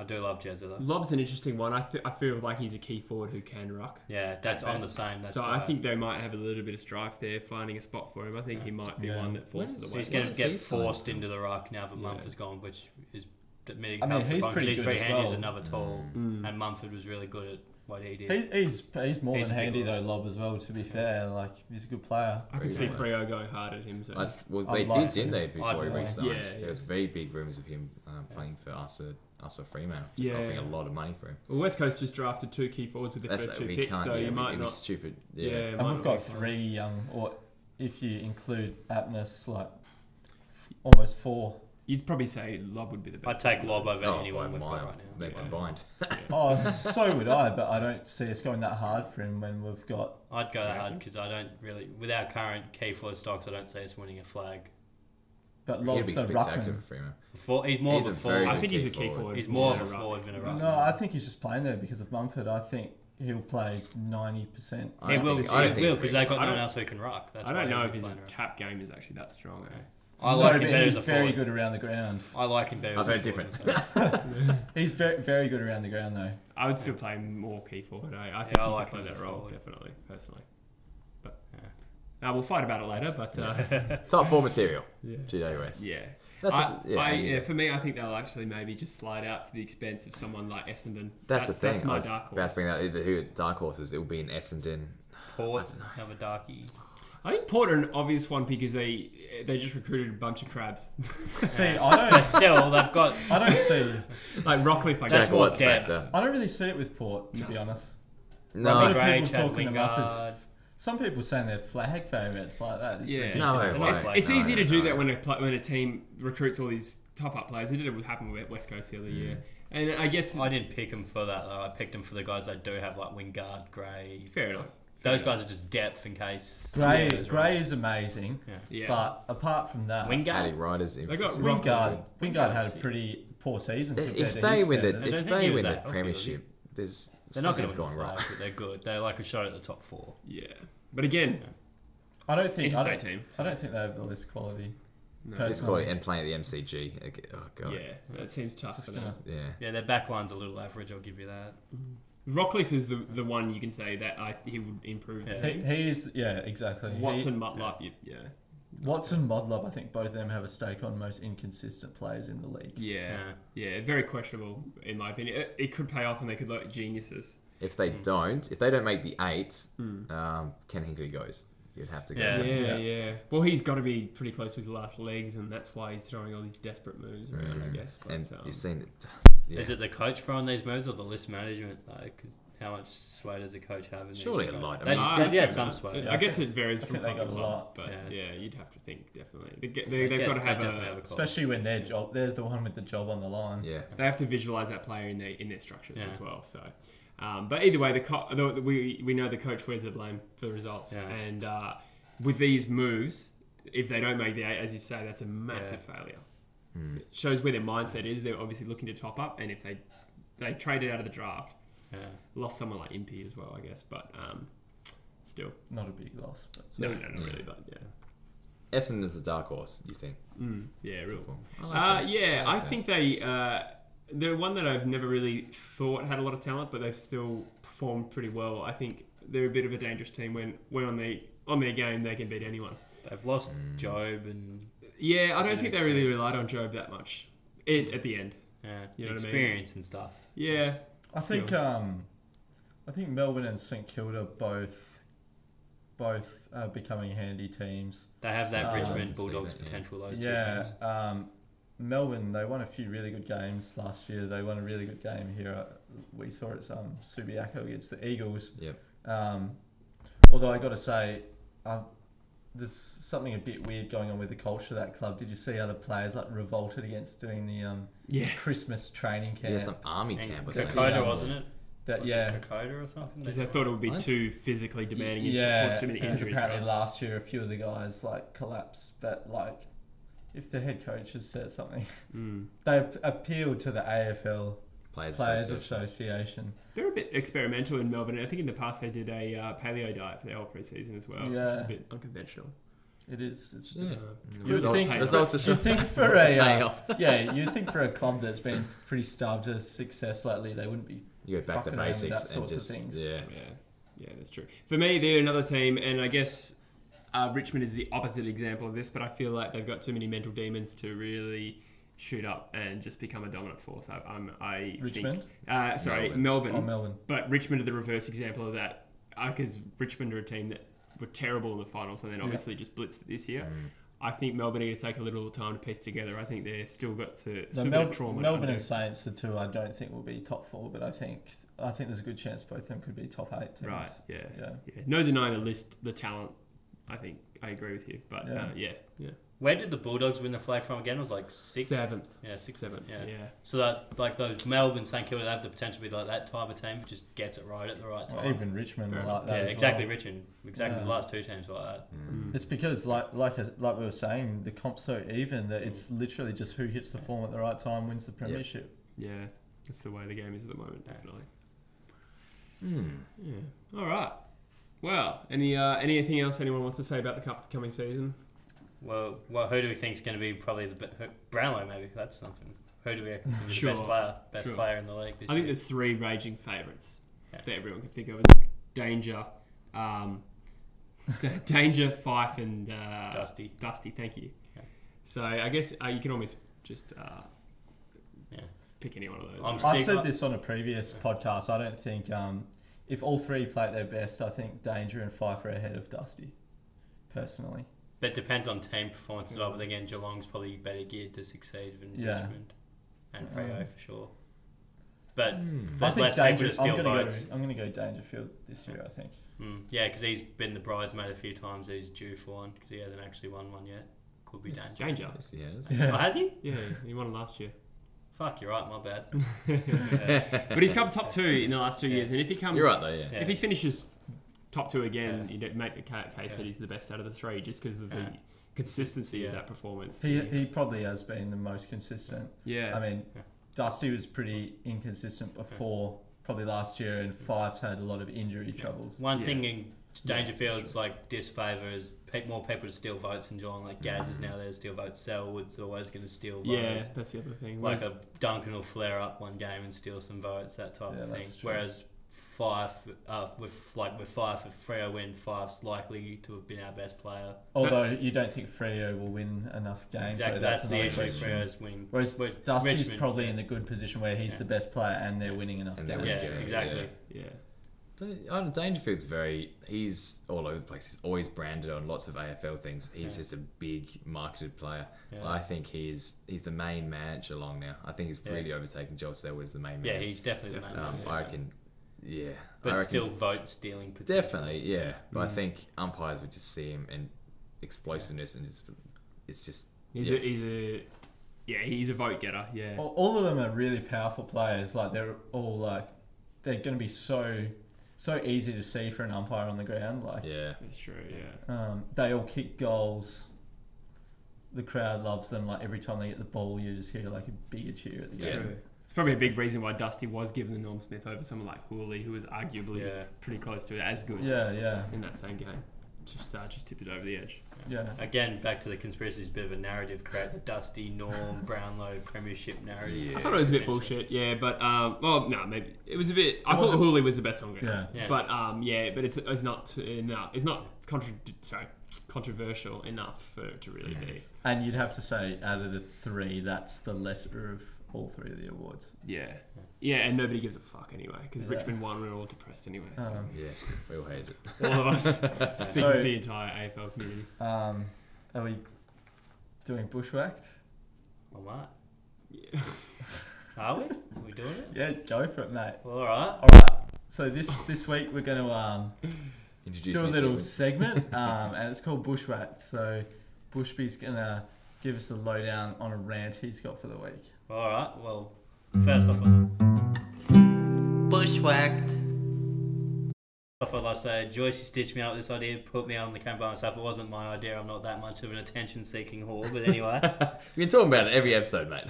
I do love Jezza though. Lob's an interesting one. I feel like he's a key forward who can ruck. Yeah, that's on the same. That's I think they might have a little bit of strife there finding a spot for him. I think he might be one that falls to the way. He's going to get forced into the ruck now that Mumford's gone, which is. He's pretty good as well. He's another tall, and Mumford was really good at what he did. He's more than handy though, Lob as well. To be fair, like he's a good player. I can see Freo going hard at him. So. They did, didn't they? Before he resigned, Yeah. There was very big rumours of him playing for us at Fremantle. Just offering a lot of money for him. Well, West Coast just drafted 2 key forwards with the first 2 picks, so you might not. Stupid. And we've got 3 young, or if you include Aptness, like almost 4. You'd probably say Lob would be the best. I'd take Lob over anyone we've got right now. They're combined. So would I, but I don't see us going that hard for him when we've got... I'd go that hard because I don't really... With our current key forward stocks, I don't see us winning a flag. But Lob's a ruckman. He's more of a forward. I think he's a key forward. He's more of a forward than a ruckman. No, I think he's just playing there because of Mumford. I think he'll play 90%. He will because they've got no one else who can ruck. I don't know if his tap game is actually that strong. I like him better he's as a very forward. good around the ground. I like him better as a different. He's very, very good around the ground, though. I would still play more key forward. I think he could play that role, definitely, personally. But we'll fight about it later. But top 4 material. GWS. Yeah. For me, I think they'll actually maybe just slide out for the expense of someone like Essendon. That's the thing. That's my dark horse. That's who dark horses. It will be an Essendon. Port, another darkie. I think Port are an obvious one because they just recruited a bunch of crabs. See, I don't. Still, they've got. I don't see like Rockcliffe. That's more depth. I don't really see it with Port, to be honest. No, a lot of people talking them up as. Some people saying they're flag favourites like that. It's ridiculous. It's easy to do that when a team recruits all these top up players. They did it happen with West Coast the other year, and I guess I didn't pick them for that though. I picked them for the guys that do have like Wingard, Gray. Fair enough. Those guys are just depth in case. Gray is amazing, but apart from that, Wingard had a pretty poor season. If they win the premiership, they're not going to win right. They're good. They're like a shot at the top 4. Yeah, but again, I don't think they have the list quality. No. And playing at the MCG. Oh god. Yeah, that seems tough for them. Yeah, their backline's a little average. I'll give you that. Rockcliffe is the one you can say that he would improve the team. He is, exactly. Watson, Mutlop, Watson, Modlop, I think both of them have a stake on most inconsistent players in the league. Yeah, very questionable in my opinion. It could pay off and they could look geniuses. If they don't make the 8, Ken Hinkley goes. You'd have to go. Yeah. Well, he's got to be pretty close to his last legs, and that's why he's throwing all these desperate moves around, I guess. But, and you've seen it. Is it the coach throwing these moves or the list management, though? Because how much sway does a coach have in Surely these? a lot. They had some sway. I guess it varies from club to club, but you'd have to think definitely. They've got to have a... Especially when there's the one with the job on the line. Yeah. They have to visualise that player in their structures as well, so... but either way, we know the coach wears the blame for the results, and with these moves, if they don't make the 8, as you say, that's a massive failure. It shows where their mindset is. They're obviously looking to top up, and if they traded out of the draft, lost someone like Impey as well, I guess, but still not a big loss. But no, not really, but Essendon is a dark horse. You think? Real. I think they're one that I've never really thought had a lot of talent, but they've still performed pretty well. I think they're a bit of a dangerous team when on their game they can beat anyone. They've lost Job and... Yeah, I don't think they really relied on Job that much at the end. Yeah, you know experience and stuff. Yeah. I think Melbourne and St Kilda both becoming handy teams. They have that Richmond Bulldogs potential, those two teams. Melbourne, they won a few really good games last year. They won a really good game here. We saw it Subiaco against the Eagles. Yep. Although I got to say, there's something a bit weird going on with the culture of that club. Did you see how the players like revolted against doing the Christmas training camp? Yeah, some army camp or something. Kokoda, wasn't it? Kokoda or something. Because they thought it would be too physically demanding. Yeah, cause too many because injuries, apparently right? last year a few of the guys like collapsed. But like, if the head coach has said something, they appealed to the AFL Players Association. They're a bit experimental in Melbourne. I think in the past they did a paleo diet for the whole pre-season as well. Yeah. Which is a bit unconventional. It is. It's results are you think for you think for a club that's been pretty starved to success lately, they wouldn't be. You go back to basics that sorts of things. Yeah, that's true. For me, they're another team, and I guess Richmond is the opposite example of this. But I feel like they've got too many mental demons to really shoot up and just become a dominant force. Richmond? Melbourne. Oh, Melbourne. But Richmond are the reverse example of that, because Richmond are a team that were terrible in the finals and then obviously just blitzed this year. I think Melbourne need to take a little time to piece together. I think they're still got trauma. Melbourne and Saints are two I don't think will be top 4, but I think there's a good chance both of them could be top 8 teams. Right, yeah. No denying the talent. I think I agree with you, but yeah. Where did the Bulldogs win the flag from again? It was like 6th? 7th. Yeah, 6th. 7th, yeah. So that, like those Melbourne, St Kilda, they have the potential to be like that type of team, but just gets it right at the right time. Even Richmond are like that. Yeah, as exactly. well. Richmond. Exactly. The last two teams like that. It's because, like we were saying, the comp's so even that it's literally just who hits the form at the right time wins the premiership. Yeah, that's the way the game is at the moment, definitely. Yeah. All right. Well, anything else anyone wants to say about the coming season? Well, who do we think is going to be probably Brownlow? Maybe that's something. Who do we reckon is the best player in the league this year? I think there's 3 raging favourites that everyone can think of. Danger, Fife, and Dusty. Dusty, thank you. Yeah. So I guess you can almost just pick any one of those. I said this on a previous podcast. I don't think if all 3 play at their best, I think Danger and Fife are ahead of Dusty, personally. But it depends on team performance as well. But again, Geelong's probably better geared to sucede than Richmond and Freo for sure. But I think I'm going to go Dangerfield this year, I think. Yeah, because he's been the bridesmaid a few times. He's due for one because he hasn't actually won one yet. Could be Danger. Yes, he has. Oh, has he? Yeah, he won last year. Fuck, you're right. My bad. But he's come top 2 in the last 2 years, and if he comes, you're right though. Yeah. If he finishes top 2 again, you make the case that he's the best out of the 3 just because of the consistency of that performance. He probably has been the most consistent. Yeah. I mean, Dusty was pretty inconsistent before, probably last year, and Fife's had a lot of injury troubles. One thing in Dangerfield's like disfavour is more people to steal votes in Geelong. Like Gaz is now there to steal votes. Selwood's always going to steal votes. Yeah, that's the other thing. Like a Duncan will flare up one game and steal some votes, that type of thing. Whereas Fife, with Fife, if Freo win, Fife's likely to have been our best player. Although you don't think Freo will win enough games. Exactly, so that's the issue. Freo's winning. Whereas Dusty's Richmond, probably in the good position where he's the best player and they're winning enough games. Yeah, exactly. Yeah. Dangerfield's he's all over the place. He's always branded on lots of AFL things. He's just a big marketed player. I think he's the main man at Geelong now. I think he's really overtaken Joel Selwood as the main man. Yeah, he's definitely the main man. I reckon. Yeah, but still vote stealing potential. Definitely, yeah. But I think umpires would just see him and explosiveness and he's a vote getter. Yeah, all of them are really powerful players. Like they're all they're going to be so easy to see for an umpire on the ground. Like that's true. Yeah, they all kick goals. The crowd loves them. Like every time they get the ball, you just hear like a bigger cheer at the game. True. It's probably a big reason why Dusty was given the Norm Smith over someone like Hooley, who was arguably pretty close to it, as good. In that same game, just tipped it over the edge. Yeah. Again, back to the conspiracies, bit of a narrative, create the Dusty, Norm, Brownlow premiership narrative. Yeah. I thought it was a bit bullshit. Yeah, but maybe it was a bit. I thought Hooley was the best on ground. Yeah. But but it's not controversial enough for it to really be. And you'd have to say, out of the 3, that's the lesser of all 3 of the awards. Yeah, and nobody gives a fuck anyway because Richmond won. We're all depressed anyway. So. We all hate it. All of us. Speak for the entire AFL community. Are we doing Bushwhacked? All right. Yeah. Are we? Are we doing it? Yeah, go for it, mate. Well, all right. All right. So this week we're going to Introduce do a little segment, and it's called Bushwhacked. So Bushby's going to give us a lowdown on a rant he's got for the week. All right. Well, first off, Bushwhacked. I'd like to say, Joyce, you stitched me out with this idea, put me on the camera by myself. It wasn't my idea. I'm not that much of an attention-seeking whore, but anyway. You've been talking about it every episode, mate.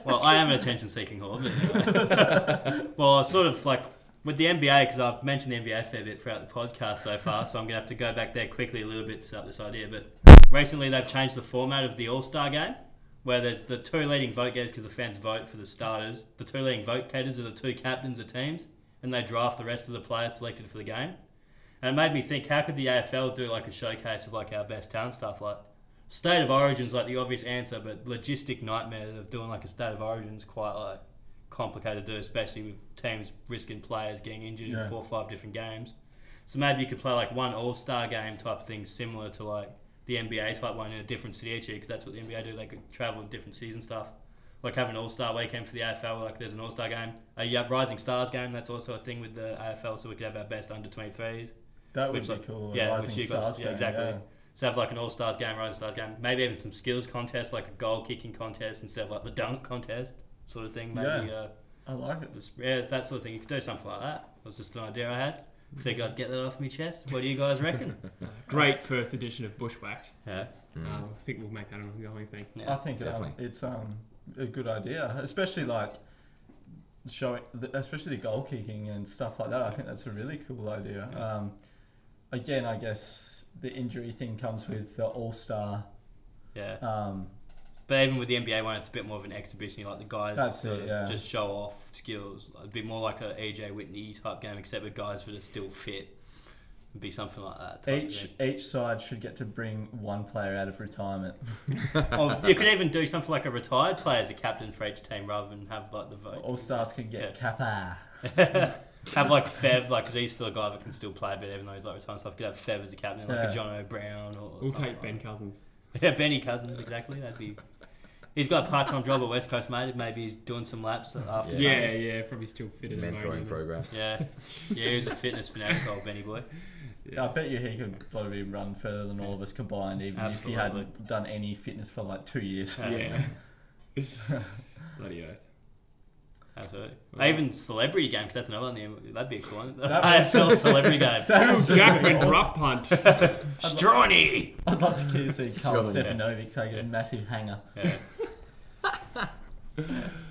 Well, I am an attention-seeking whore, but anyway. Well, I sort of like with the NBA, because I've mentioned the NBA a fair bit throughout the podcast so far, so I'm going to have to go back there quickly a little bit to set up this idea. But recently they've changed the format of the All-Star game, where there's the two leading vote getters, because the fans vote for the starters. The two leading vote getters are the two captains of teams, and they draft the rest of the players selected for the game. And it made me think, how could the AFL do like a showcase of like our best talent stuff? Like State of Origin's like the obvious answer, but logistic nightmare of doing like a State of Origin's quite like complicated to do, especially with teams risking players getting injured in 4 or 5 different games. So maybe you could play like one All-Star game type thing, similar to like the NBA type one in a different city each year, because that's what the NBA do. They could travel to different season stuff. Like have an All-Star weekend for the AFL, like there's an All-Star game. You have Rising Stars game, that's also a thing with the AFL, so we could have our best under 23s. That would be cool. Yeah, Rising Stars game, exactly. Yeah. So have like an All-Stars game, Rising Stars game, maybe even some skills contest, like a goal kicking contest instead of like the dunk contest sort of thing. Maybe I like it. That sort of thing. You could do something like that. It was just an idea I had. Figured I'd get that off my chest. What do you guys reckon? Great first edition of Bushwhacked. Yeah. I think we'll make that an ongoing thing. Yeah, I think it's a good idea, especially like showing, especially the goal kicking and stuff like that. I think that's a really cool idea. Again, I guess the injury thing comes with the All-Star. Yeah. But even with the NBA one, it's a bit more of an exhibition. Like the guys just show off skills. It'd be more like a EJ Whitney type game, except with guys that are still fit. It'd be something like that. Each side should get to bring one player out of retirement. Or you could even do something like a retired player as a captain for each team, rather than have like the vote. All stars can get Kappa. Have like Fev, like because he's still a guy that can still play, but even though he's like retired stuff, could have Fev as a captain, like a John O'Brien or. We'll take Ben Cousins. Yeah, Benny Cousins, exactly. That'd be. He's got a part-time job at West Coast, mate. Maybe he's doing some laps after. Yeah, probably still fit in the mentoring program. Yeah, he's a fitness fanatic, old Benny boy. Yeah, I bet you he could probably run further than all of us combined, even if he hadn't done any fitness for like 2 years. Yeah. Bloody oath. Absolutely. Well, even celebrity game, because that's another one. That'd be a cool one. AFL celebrity game. Jackman drop punt. Strawny. I'd love to see Carl Stefanovic take a massive hanger. Yeah.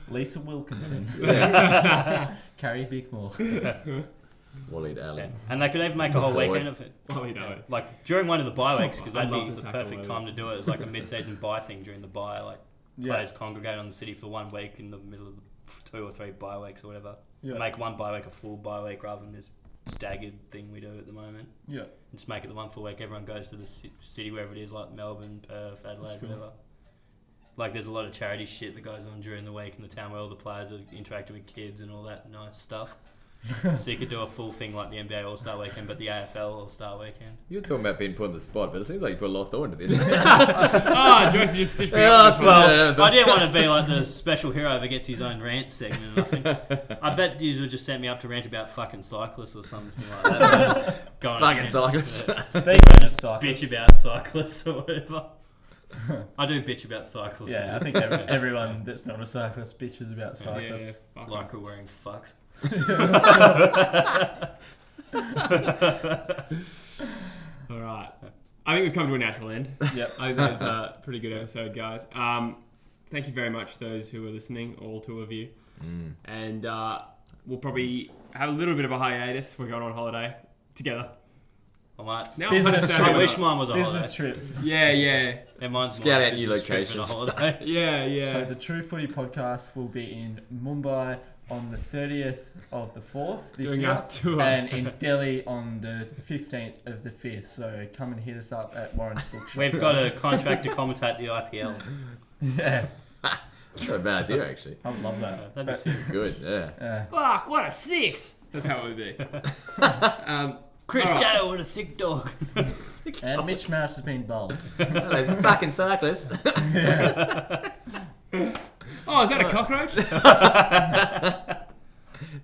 Lisa Wilkinson. Carrie Bickmore. Waleed Allen. Yeah. And they could even make a whole weekend of it. Waleed like during one of the bye weeks, because that'd be the perfect time to do it. It's like a mid-season bye thing during the bye. Like players congregate on the city for 1 week in the middle of the 2 or 3 bye weeks or whatever. Yeah. Make one bye week a full bye week rather than this staggered thing we do at the moment. Yeah. And just make it the one full week. Everyone goes to the city wherever it is, like Melbourne, Perth, Adelaide, whatever. Like there's a lot of charity shit that goes on during the week in the town where all the players are interacting with kids and all that nice stuff. So you could do a full thing like the NBA All-Star Weekend, but the AFL All-Star Weekend. You're talking about being put on the spot, but it seems like you put a lot of thought into this. Joyce just stitched me up. Well, I didn't want to be like the special hero that gets his own rant segment. I bet you would just sent me up to rant about fucking cyclists or something like that. Fucking cyclists. Speaking of cyclists. Bitch about cyclists or whatever. I do bitch about cyclists. Yeah, I think everyone that's not a cyclist bitches about cyclists. Yeah, like we're wearing fucks. All right. I think we've come to a natural end. Yep. I think that was a pretty good episode, guys. Thank you very much to those who are listening, all 2 of you. And we'll probably have a little bit of a hiatus. We're going on holiday together. I might. Now I wish mine was a business holiday. trip. Yeah. Yeah, mine's scout out new locations. Yeah. So the True Footy podcast will be in Mumbai on the 30th of the 4th this year, and in Delhi on the 15th of the 5th. So come and hit us up at Warren's Bookshop. We've got a contract to commentate the IPL. Yeah. That's not a bad idea, actually. I love that. That'd be sick. Good, yeah. Fuck, what a 6! That's how it would be. Chris Gale with a sick dog. And Mitch Marsh has been bowled. Fucking cyclists. Oh, is that a cockroach?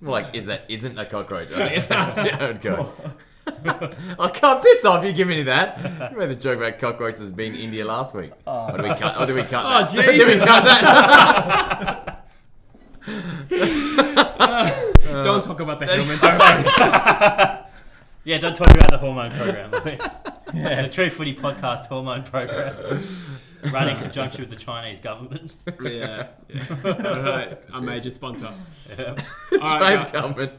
More like, is that isn't a cockroach? I think that's how it would go. I can't piss off. You give me that. You made the joke about cockroaches being India last week. Or do we cut? Or do we cut that? Jesus. Do we cut that? Don't talk about the hormone. Yeah, don't talk about the hormone program. The True Footy podcast hormone program, run in conjunction with the Chinese government. Yeah. All right, a major sponsor. Yeah. Chinese government.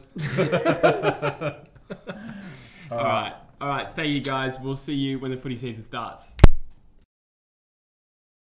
All right. Thank you guys. We'll see you when the footy season starts.